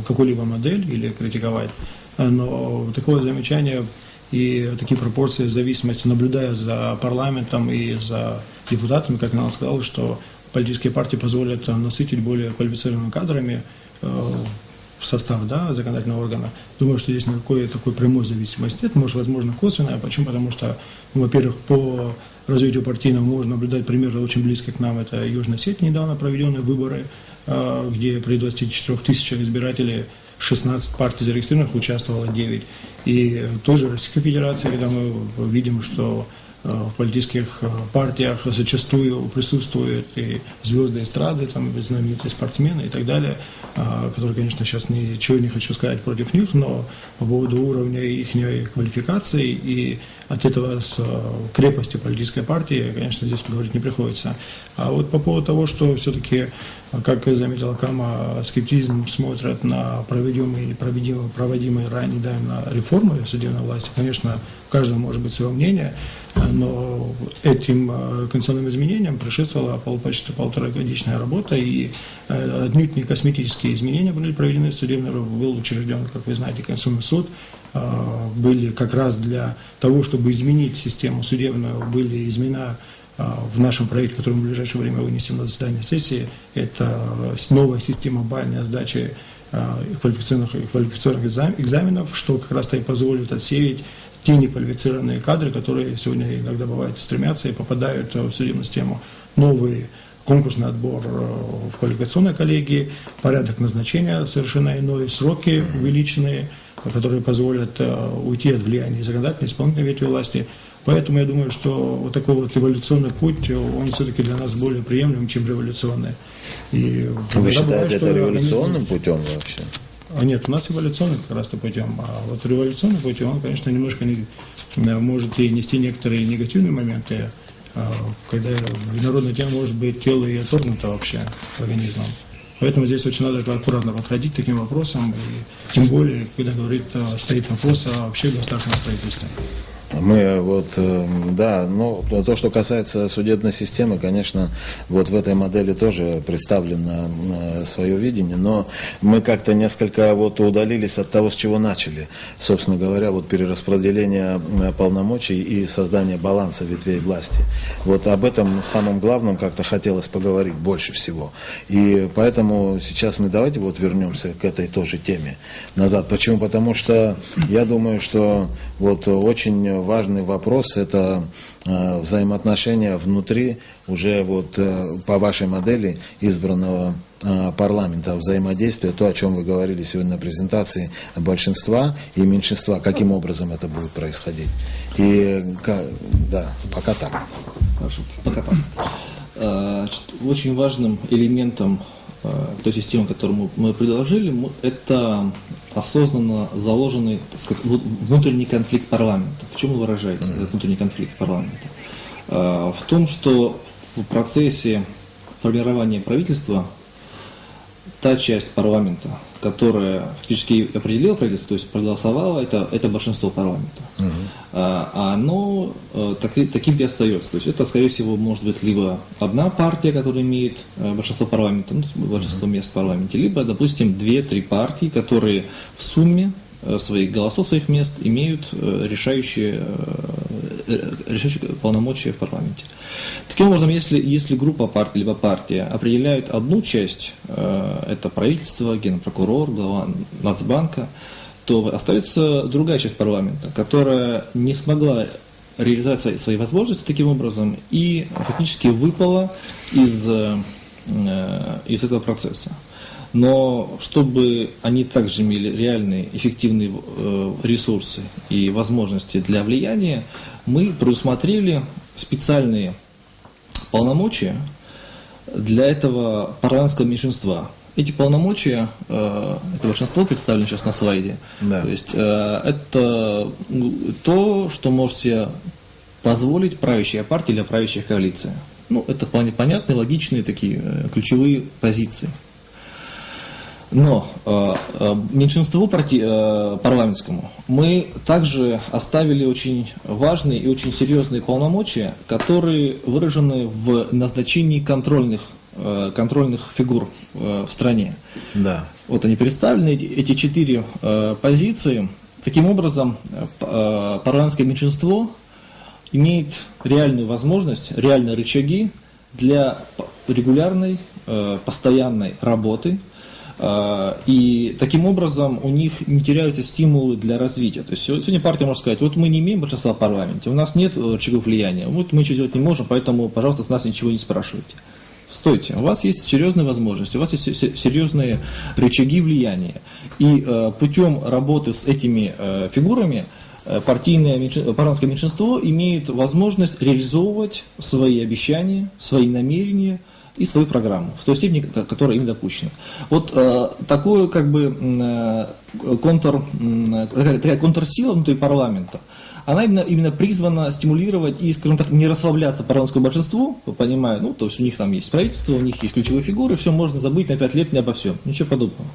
какую-либо модель или критиковать, но такое замечание и такие пропорции в зависимости, наблюдая за парламентом и за депутатами, как я сказал, что политические партии позволят насытить более квалифицированными кадрами в состав законодательного органа. Думаю, что здесь никакой такой прямой зависимости нет, может, возможно, косвенная. Почему? Потому что, во-первых, по развитию партийного можно наблюдать примеры очень близко к нам. Это Южная Осетия, недавно проведенные выборы, где при 24 тысячах избирателей 16 партий зарегистрированных, участвовало 9. И тоже Российская Федерация, когда мы видим, что в политических партиях зачастую присутствуют и звезды эстрады, там, знаменитые спортсмены и так далее, которые, конечно, сейчас ничего не хочу сказать против них, но по поводу уровня их квалификации и от этого с крепости политической партии, конечно, здесь говорить не приходится. А вот по поводу того, что все-таки, как заметила Кама, скептизм смотрят на проводимые или проводимые ранее недавно реформы судебной власти, конечно, у каждого может быть свое мнение, но этим конституционным изменениям предшествовала почти полуторагодичная работа, и отнюдь не косметические изменения были проведены в судебной, был учрежден, как вы знаете, Конституционный суд, были как раз для того, чтобы изменить систему судебную, были изменены в нашем проекте, который мы в ближайшее время вынесем на заседание сессии, это новая система бальной сдачи квалифицированных экзаменов, что как раз-то и позволит отсеять те неквалифицированные кадры, которые сегодня иногда бывают стремятся и попадают в судебную систему. Новый конкурсный отбор в квалификационной коллегии, порядок назначения совершенно иной, сроки увеличенные, которые позволят уйти от влияния законодательной и исполнительной ветви власти. Поэтому я думаю, что вот такой вот эволюционный путь, он все-таки для нас более приемлем, чем революционный. И вы считаете это революционным путем вообще? Нет, у нас эволюционный как раз-то путем, а вот революционный путем, он, конечно, немножко может и нести некоторые негативные моменты, когда инородное тело может быть тело и отторгнуто вообще организмом. Поэтому здесь очень надо аккуратно подходить к таким вопросам, и тем более, когда стоит вопрос о вообще государственном строительстве. Мы вот, да, но то, что касается судебной системы, конечно, вот в этой модели тоже представлено свое видение, но мы как-то несколько вот удалились от того, с чего начали. Собственно говоря, вот перераспределение полномочий и создание баланса ветвей власти. Вот об этом самом главном как-то хотелось поговорить больше всего. И поэтому сейчас мы давайте вот вернемся к этой тоже теме назад. Почему? Потому что я думаю, что вот очень важный вопрос – это взаимоотношения внутри уже вот по вашей модели избранного парламента, взаимодействие, то, о чем вы говорили сегодня на презентации, большинства и меньшинства, каким образом это будет происходить. И да, пока так. Хорошо, пока так. Очень важным элементом той системы, которую мы предложили, это осознанно заложенный, так сказать, внутренний конфликт парламента. В чем он выражается, этот внутренний конфликт парламента? В том, что в процессе формирования правительства та часть парламента, которая фактически определила правительство, то есть проголосовала, это большинство парламента. Оно таким и остается. То есть это, скорее всего, может быть либо одна партия, которая имеет большинство парламента, большинство мест в парламенте, либо, допустим, 2-3 партии, которые в сумме своих голосов, своих мест имеют решающие полномочия в парламенте. Таким образом, если группа партий, либо партия определяет одну часть, это правительство, генпрокурор, глава Нацбанка, то остается другая часть парламента, которая не смогла реализовать свои возможности таким образом и фактически выпала из этого процесса. Но чтобы они также имели реальные, эффективные ресурсы и возможности для влияния, мы предусмотрели специальные полномочия для этого парламентского меньшинства. Эти полномочия, это большинство представлено сейчас на слайде. Да. То есть это то, что может себе позволить правящая партия или правящая коалиция. Ну, это вполне понятные, логичные такие ключевые позиции. Но меньшинству парламентскому мы также оставили очень важные и очень серьезные полномочия, которые выражены в назначении контрольных фигур в стране. Да. Вот они представлены, эти 4 позиции. Таким образом, парламентское меньшинство имеет реальную возможность, реальные рычаги для регулярной, постоянной работы. И таким образом у них не теряются стимулы для развития. То есть сегодня партия может сказать, вот мы не имеем большинства в парламенте, у нас нет рычагов влияния, вот мы ничего делать не можем, поэтому, пожалуйста, с нас ничего не спрашивайте. Стойте, у вас есть серьезные возможности, у вас есть серьезные рычаги влияния. И путем работы с этими фигурами парламентское меньшинство имеет возможность реализовывать свои обещания, свои намерения и свою программу в той степени, которая им допущена. Вот такая контрсила внутри парламента, она именно призвана стимулировать и, скажем так, не расслабляться парламентскому большинству, понимая, то есть у них там есть правительство, у них есть ключевые фигуры, все можно забыть на 5 лет не обо всем, ничего подобного.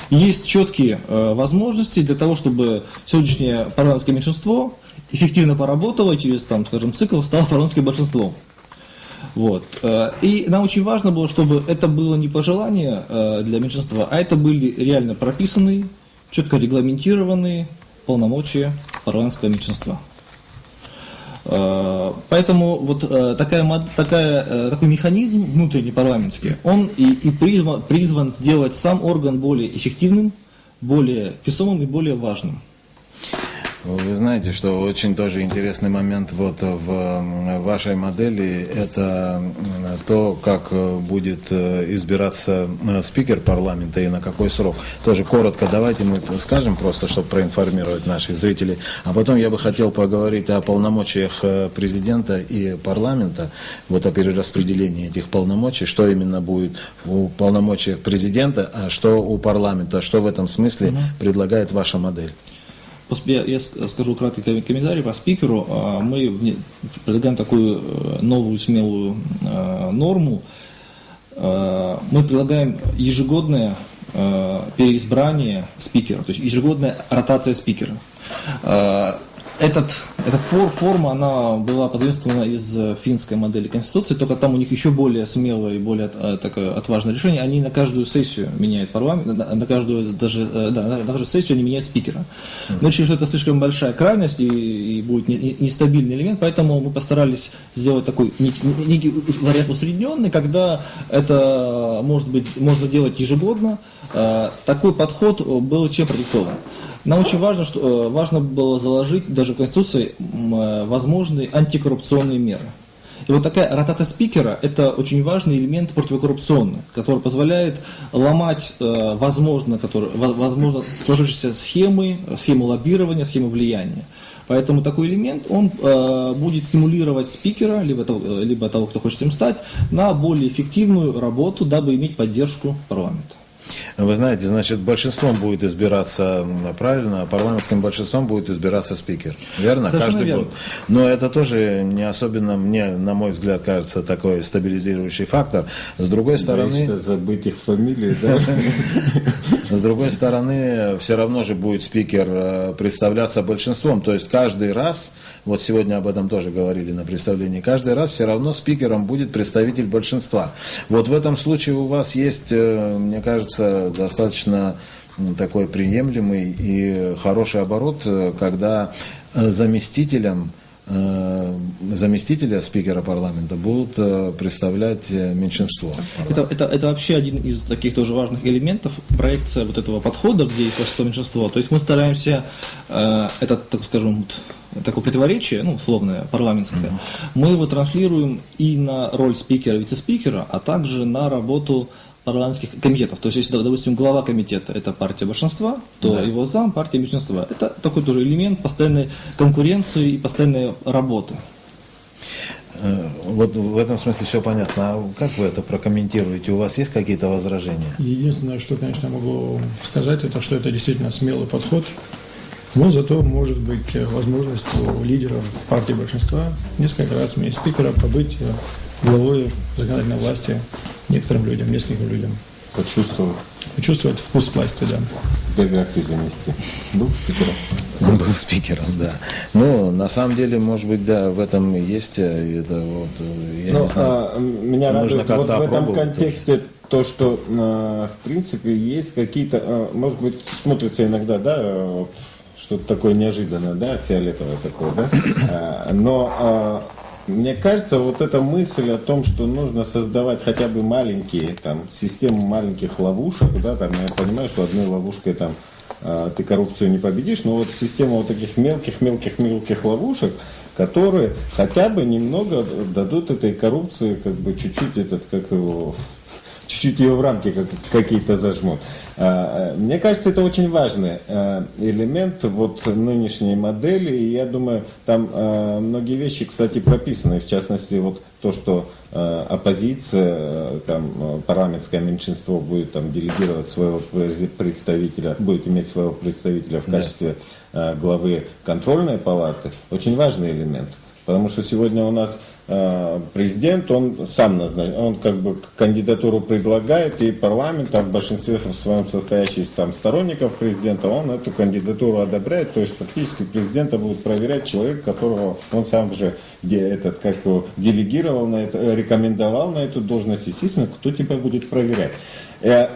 Есть четкие возможности для того, чтобы сегодняшнее парламентское меньшинство эффективно поработало и через, цикл стало парламентским большинством. Вот. И нам очень важно было, чтобы это было не пожелание для меньшинства, а это были реально прописанные, четко регламентированные полномочия парламентского меньшинства. Поэтому вот такой механизм внутренний парламентский, он и призван сделать сам орган более эффективным, более весомым и более важным. Вы знаете, что очень тоже интересный момент вот в вашей модели, это то, как будет избираться спикер парламента и на какой срок. Тоже коротко давайте мы скажем просто, чтобы проинформировать наших зрителей. А потом я бы хотел поговорить о полномочиях президента и парламента, вот о перераспределении этих полномочий, что именно будет в полномочиях президента, а что у парламента, что в этом смысле предлагает ваша модель. Я скажу краткий комментарий по спикеру. Мы предлагаем такую новую смелую норму. Мы предлагаем ежегодное переизбрание спикера, то есть ежегодная ротация спикера. Эта форма, она была позаимствована из финской модели конституции, только там у них еще более смелое и более такое отважное решение. Они на каждую сессию меняют парламент, на каждую сессию они меняют спикера. Мы решили, что это слишком большая крайность и будет нестабильный элемент, поэтому мы постарались сделать такой некий вариант усредненный, когда это можно делать ежегодно. Такой подход был чем продиктован. Нам очень важно было заложить даже в Конституции возможные антикоррупционные меры. И вот такая ротация спикера – это очень важный элемент противокоррупционный, который позволяет ломать возможно сложившиеся схемы лоббирования, схемы влияния. Поэтому такой элемент, он будет стимулировать спикера, либо того, кто хочет им стать, на более эффективную работу, дабы иметь поддержку парламента. Вы знаете, значит, большинством будет избираться, правильно, парламентским большинством будет избираться спикер. Верно? Совершенно Каждый верно. год. Но это тоже не особенно, мне, на мой взгляд, кажется, такой стабилизирующий фактор. С другой стороны... Боишься забыть их фамилии, да? С другой стороны, все равно же будет спикер представляться большинством. То есть каждый раз, вот сегодня об этом тоже говорили на представлении, каждый раз все равно спикером будет представитель большинства. Вот в этом случае у вас есть, мне кажется, достаточно такой приемлемый и хороший оборот, когда заместителя спикера парламента будут представлять меньшинство. Это вообще один из таких тоже важных элементов, проекция вот этого подхода, где есть большинство-меньшинство. То есть мы стараемся, это, так скажем, такое противоречие, условное, парламентское, мы его транслируем и на роль спикера, вице-спикера, а также на работу парламентских комитетов. То есть, если, допустим, глава комитета – это партия большинства, то его зам – партия меньшинства. Это такой тоже элемент постоянной конкуренции и постоянной работы. Вот в этом смысле все понятно. А как вы это прокомментируете? У вас есть какие-то возражения? Единственное, что, конечно, могу сказать, это что это действительно смелый подход. Но зато может быть возможность у лидеров партии большинства несколько раз вместе спикера побыть главой законодательной власти некоторым людям, нескольким людям. Почувствовать вкус власти, да. Биографию занести. Был спикером? Он был спикером, да. Ну, на самом деле, может быть, да, в этом и есть. Это вот, я не знаю, меня радует вот в этом контексте тоже. то, что в принципе есть какие-то, может быть, смотрится иногда, да, вот, что-то такое неожиданное, да, фиолетовое такое, да, но мне кажется, вот эта мысль о том, что нужно создавать хотя бы маленькие, там, систему маленьких ловушек, да, там, я понимаю, что одной ловушкой там ты коррупцию не победишь, но вот система вот таких мелких ловушек, которые хотя бы немного дадут этой коррупции, как бы чуть-чуть чуть-чуть ее в рамки какие-то зажмут. Мне кажется, это очень важный элемент вот нынешней модели, и я думаю, там многие вещи, кстати, прописаны, в частности, вот то, что оппозиция, там, парламентское меньшинство будет там делегировать своего представителя, будет иметь своего представителя в качестве главы контрольной палаты, очень важный элемент, потому что сегодня у нас президент, он сам назначает, он как бы кандидатуру предлагает, и парламент, в большинстве в своем состоящий из там сторонников президента, он эту кандидатуру одобряет, то есть фактически президента будет проверять человек, которого он сам же делегировал на это, рекомендовал на эту должность, естественно, кто тебя будет проверять.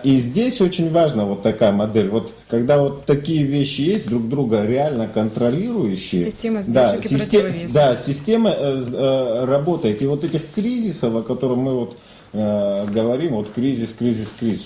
И здесь очень важна вот такая модель, вот когда вот такие вещи есть, друг друга реально контролирующие, система сдержек и противовесов. Да, система работает. И вот этих кризисов, о которых мы вот говорим, вот кризис.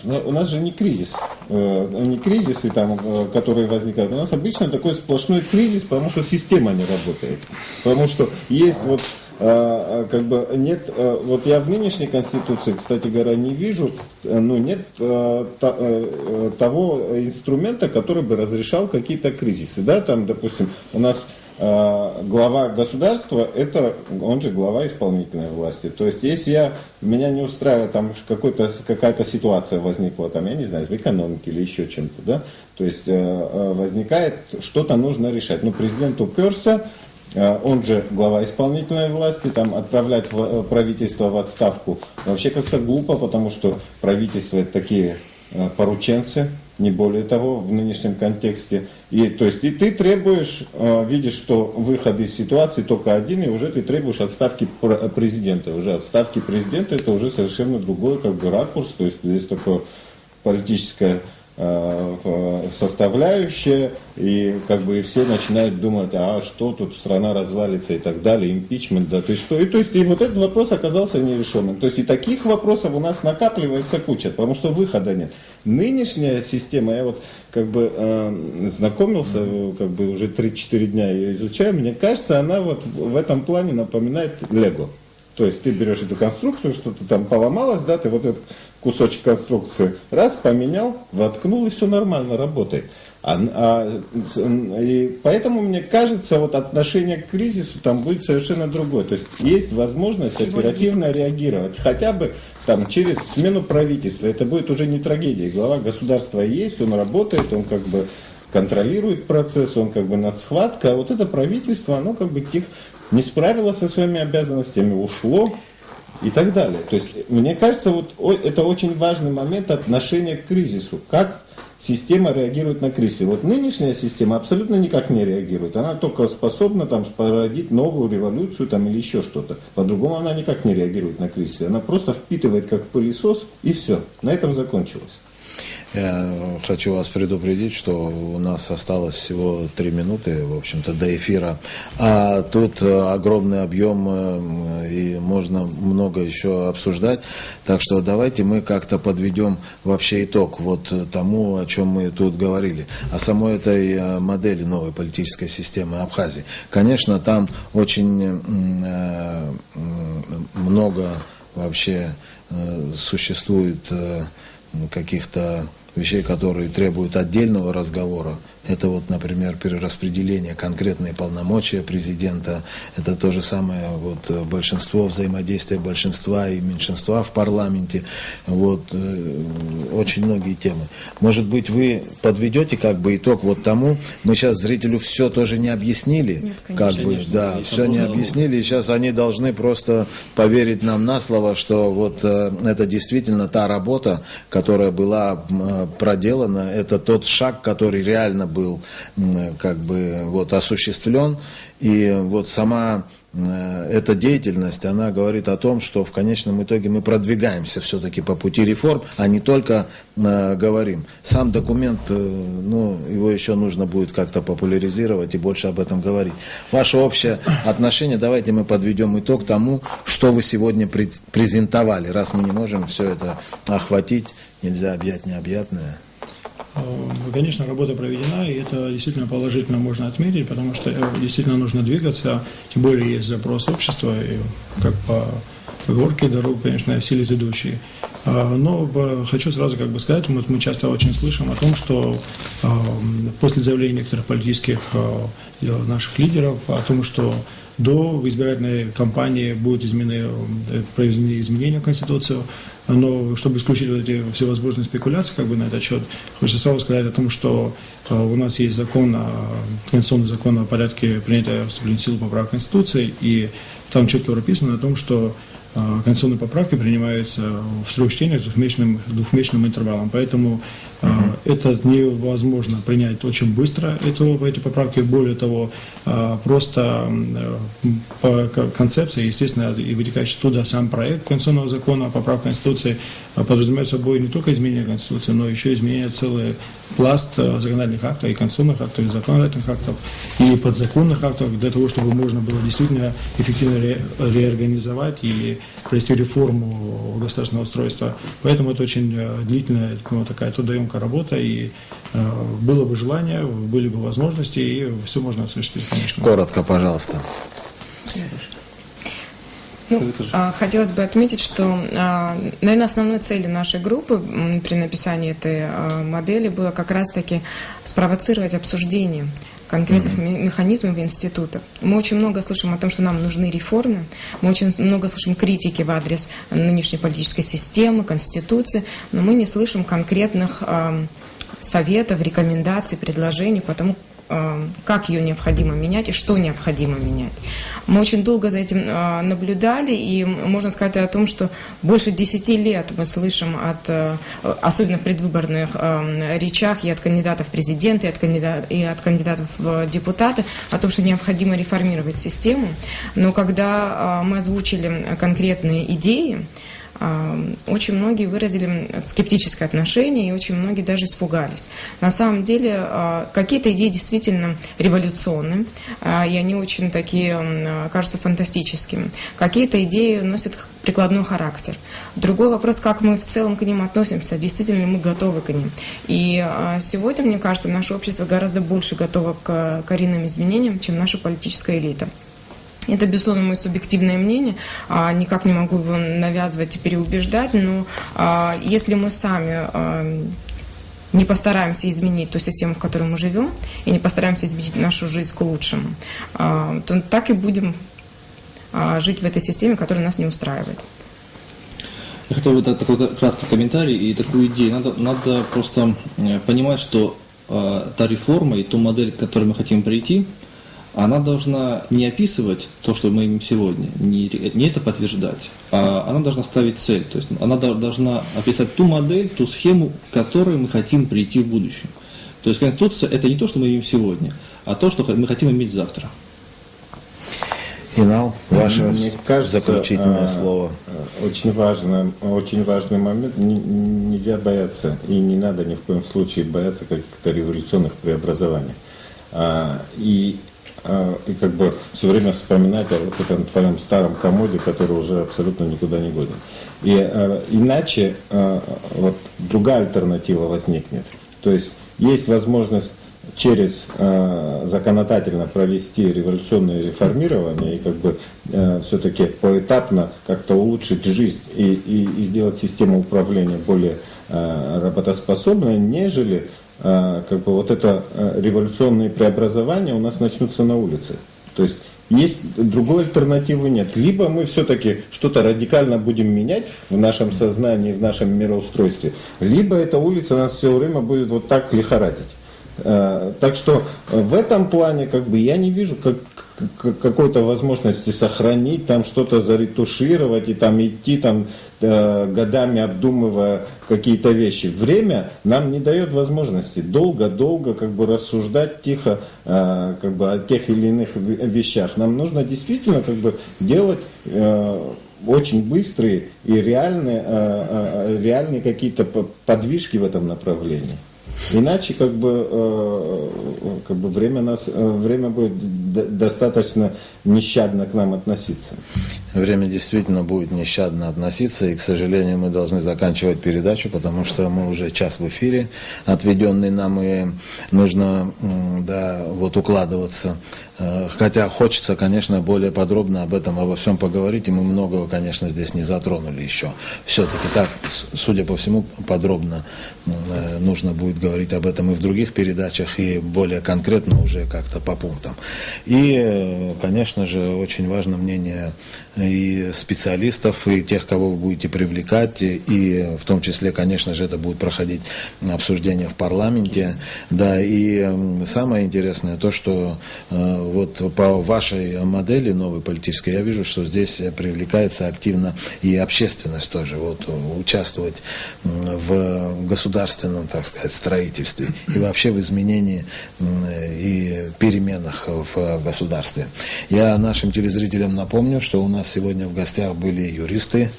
У нас же не кризисы, там, которые возникают. У нас обычно такой сплошной кризис, потому что система не работает. Потому что есть вот как бы нет, вот я в нынешней Конституции, кстати говоря, не вижу, нет того инструмента, который бы разрешал какие-то кризисы, да, там, допустим, у нас глава государства, это он же глава исполнительной власти. То есть, если меня не устраивает, там какая-то ситуация возникла, там, я не знаю, в экономике или еще чем-то, да, то есть возникает, что-то нужно решать. Но президент уперся, он же глава исполнительной власти, там отправлять правительство в отставку вообще как-то глупо, потому что правительство это такие порученцы, не более того, в нынешнем контексте. И ты требуешь, видишь, что выход из ситуации только один, и уже ты требуешь отставки президента. Уже отставки президента это уже совершенно другой как бы ракурс, то есть здесь такое политическое составляющая, и как бы и все начинают думать, а что тут, страна развалится и так далее, импичмент, да ты что. И то есть и вот этот вопрос оказался нерешенным. То есть и таких вопросов у нас накапливается куча, потому что выхода нет. Нынешняя система, я вот как бы знакомился, как бы уже 3-4 дня ее изучаю, мне кажется, она вот в этом плане напоминает Лего. То есть ты берешь эту конструкцию, что-то там поломалось, да, ты вот этот кусочек конструкции раз поменял, воткнул, и все нормально работает. И поэтому, мне кажется, вот отношение к кризису там будет совершенно другое. То есть есть возможность оперативно реагировать, хотя бы там через смену правительства. Это будет уже не трагедия. Глава государства есть, он работает, он как бы контролирует процесс, он как бы над схваткой, а вот это правительство, оно как бы не справилось со своими обязанностями, ушло и так далее. То есть, мне кажется, вот это очень важный момент отношения к кризису. Как система реагирует на кризис. Вот нынешняя система абсолютно никак не реагирует. Она только способна там породить новую революцию там, или еще что-то. По-другому она никак не реагирует на кризис. Она просто впитывает как пылесос, и все. На этом закончилось. Я хочу вас предупредить, что у нас осталось всего 3 минуты, в общем-то, до эфира. А тут огромный объем, и можно много еще обсуждать. Так что давайте мы как-то подведем вообще итог вот тому, о чем мы тут говорили. О самой этой модели новой политической системы Абхазии. Конечно, там очень много вообще существует каких-то вещей, которые требуют отдельного разговора. Это вот, например, перераспределение, конкретные полномочия президента. Это то же самое вот, большинство, взаимодействие большинства и меньшинства в парламенте. Вот, очень многие темы. Может быть, вы подведете как бы итог вот тому. Мы сейчас зрителю все тоже не объяснили. Нет, как бы, конечно, да, все не объяснили. И сейчас они должны просто поверить нам на слово, что вот это действительно та работа, которая была проделана. Это тот шаг, который реально был как бы вот осуществлен, и вот сама эта деятельность, она говорит о том, что в конечном итоге мы продвигаемся все-таки по пути реформ, а не только говорим. Сам документ, ну, его еще нужно будет как-то популяризировать и больше об этом говорить. Ваше общее отношение, давайте мы подведем итог тому, что вы сегодня презентовали, раз мы не можем все это охватить, нельзя объять необъятное. Конечно, работа проведена, и это действительно положительно можно отметить, потому что действительно нужно двигаться, тем более есть запрос общества, и как по поговорке дорогу, конечно, осилит идущие. Но хочу сразу как бы сказать, вот мы часто очень слышим о том, что после заявления некоторых политических наших лидеров о том, что до избирательной кампании будут проведены изменения в Конституцию, но чтобы исключить вот эти всевозможные спекуляции как бы на этот счет, хочется сразу сказать о том, что у нас есть конституционный закон о порядке принятия вступления в силу поправок Конституции, и там четко прописано о том, что конституционные поправки принимаются в 3 чтениях с двухмесячным интервалом. Поэтому это невозможно принять очень быстро, эти поправки. Более того, просто по концепции, естественно, и вытекающий оттуда сам проект конституционного закона о поправке Конституции подразумевает собой не только изменение Конституции, но еще изменение целый пласт законодательных актов, и конституционных актов, и законодательных актов, и подзаконных актов, для того, чтобы можно было действительно эффективно реорганизовать и провести реформу государственного устройства. Поэтому это очень длительная, такая трудоемкая работа, и было бы желание, были бы возможности, и все можно осуществить, конечно. Коротко, пожалуйста. Хотелось бы отметить, что, наверное, основной целью нашей группы при написании этой модели было как раз-таки спровоцировать обсуждение конкретных механизмов институтов. Мы очень много слышим о том, что нам нужны реформы, мы очень много слышим критики в адрес нынешней политической системы, Конституции, но мы не слышим конкретных советов, рекомендаций, предложений по тому, как ее необходимо менять и что необходимо менять. Мы очень долго за этим наблюдали, и можно сказать о том, что больше 10 лет мы слышим, особенно в предвыборных речах, и от кандидатов в президенты, и от кандидатов в депутаты, о том, что необходимо реформировать систему. Но когда мы озвучили конкретные идеи, очень многие выразили скептическое отношение, и очень многие даже испугались. На самом деле, какие-то идеи действительно революционны, и они очень такие, кажутся фантастическими. Какие-то идеи носят прикладной характер. Другой вопрос, как мы в целом к ним относимся, действительно ли мы готовы к ним. И сегодня, мне кажется, наше общество гораздо больше готово к коренным изменениям, чем наша политическая элита. Это, безусловно, мое субъективное мнение, никак не могу его навязывать и переубеждать, но если мы сами не постараемся изменить ту систему, в которой мы живем, и не постараемся изменить нашу жизнь к лучшему, то так и будем жить в этой системе, которая нас не устраивает. Я хотел бы такой краткий комментарий и такую идею. Надо просто понимать, что та реформа и ту модель, к которой мы хотим прийти, она должна не описывать то, что мы имеем сегодня, не это подтверждать, а она должна ставить цель. То есть она должна описать ту модель, ту схему, к которой мы хотим прийти в будущем. То есть Конституция – это не то, что мы имеем сегодня, а то, что мы хотим иметь завтра. Инал, ваше Мне кажется, заключительное слово. Очень важный момент. Нельзя бояться, и не надо ни в коем случае бояться каких-то революционных преобразований. И как бы все время вспоминать о вот этом твоем старом комоде, который уже абсолютно никуда не годен. И иначе вот другая альтернатива возникнет. То есть возможность через законодательно провести революционное реформирование и как бы все-таки поэтапно как-то улучшить жизнь и сделать систему управления более работоспособной, нежели как бы вот это революционные преобразования у нас начнутся на улице. То есть другой альтернативы нет. Либо мы все-таки что-то радикально будем менять в нашем сознании, в нашем мироустройстве, либо эта улица нас все время будет вот так лихорадить. Так что в этом плане как бы я не вижу какой-то возможности сохранить, там что-то заретушировать и там идти там годами обдумывая какие-то вещи. Время нам не дает возможности долго как бы рассуждать тихо как бы о тех или иных вещах. Нам нужно действительно как бы делать очень быстрые и реальные какие-то подвижки в этом направлении. Иначе как бы время будет достаточно нещадно к нам относиться. Время действительно будет нещадно относиться, и, к сожалению, мы должны заканчивать передачу, потому что мы уже час в эфире, отведенный нам, и нужно укладываться. Хотя хочется, конечно, более подробно обо всем поговорить, и мы многого, конечно, здесь не затронули еще. Все-таки так, судя по всему, подробно нужно будет говорить об этом и в других передачах, и более конкретно уже как-то по пунктам. И, конечно же, очень важно мнение и специалистов, и тех, кого вы будете привлекать, и в том числе, конечно же, это будет проходить обсуждение в парламенте. Да, и самое интересное то, что вот по вашей модели новой политической, я вижу, что здесь привлекается активно и общественность тоже, вот, участвовать в государственном, так сказать, строительстве и вообще в изменении и переменах в государстве. Я нашим телезрителям напомню, что у нас сегодня в гостях были юристы,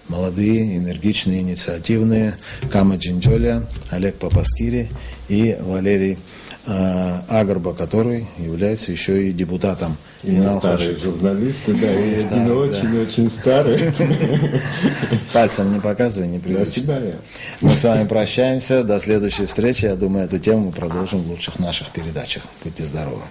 молодые, энергичные, инициативные, Кама Джинджоля, Олег Папаскири и Валерий Агарба, который является еще и депутатом. И мы старые журналисты, да, и очень-очень старые. Пальцем не показывай, не привычно. Мы с вами прощаемся, до следующей встречи. Я думаю, эту тему мы продолжим в лучших наших передачах. Будьте здоровы.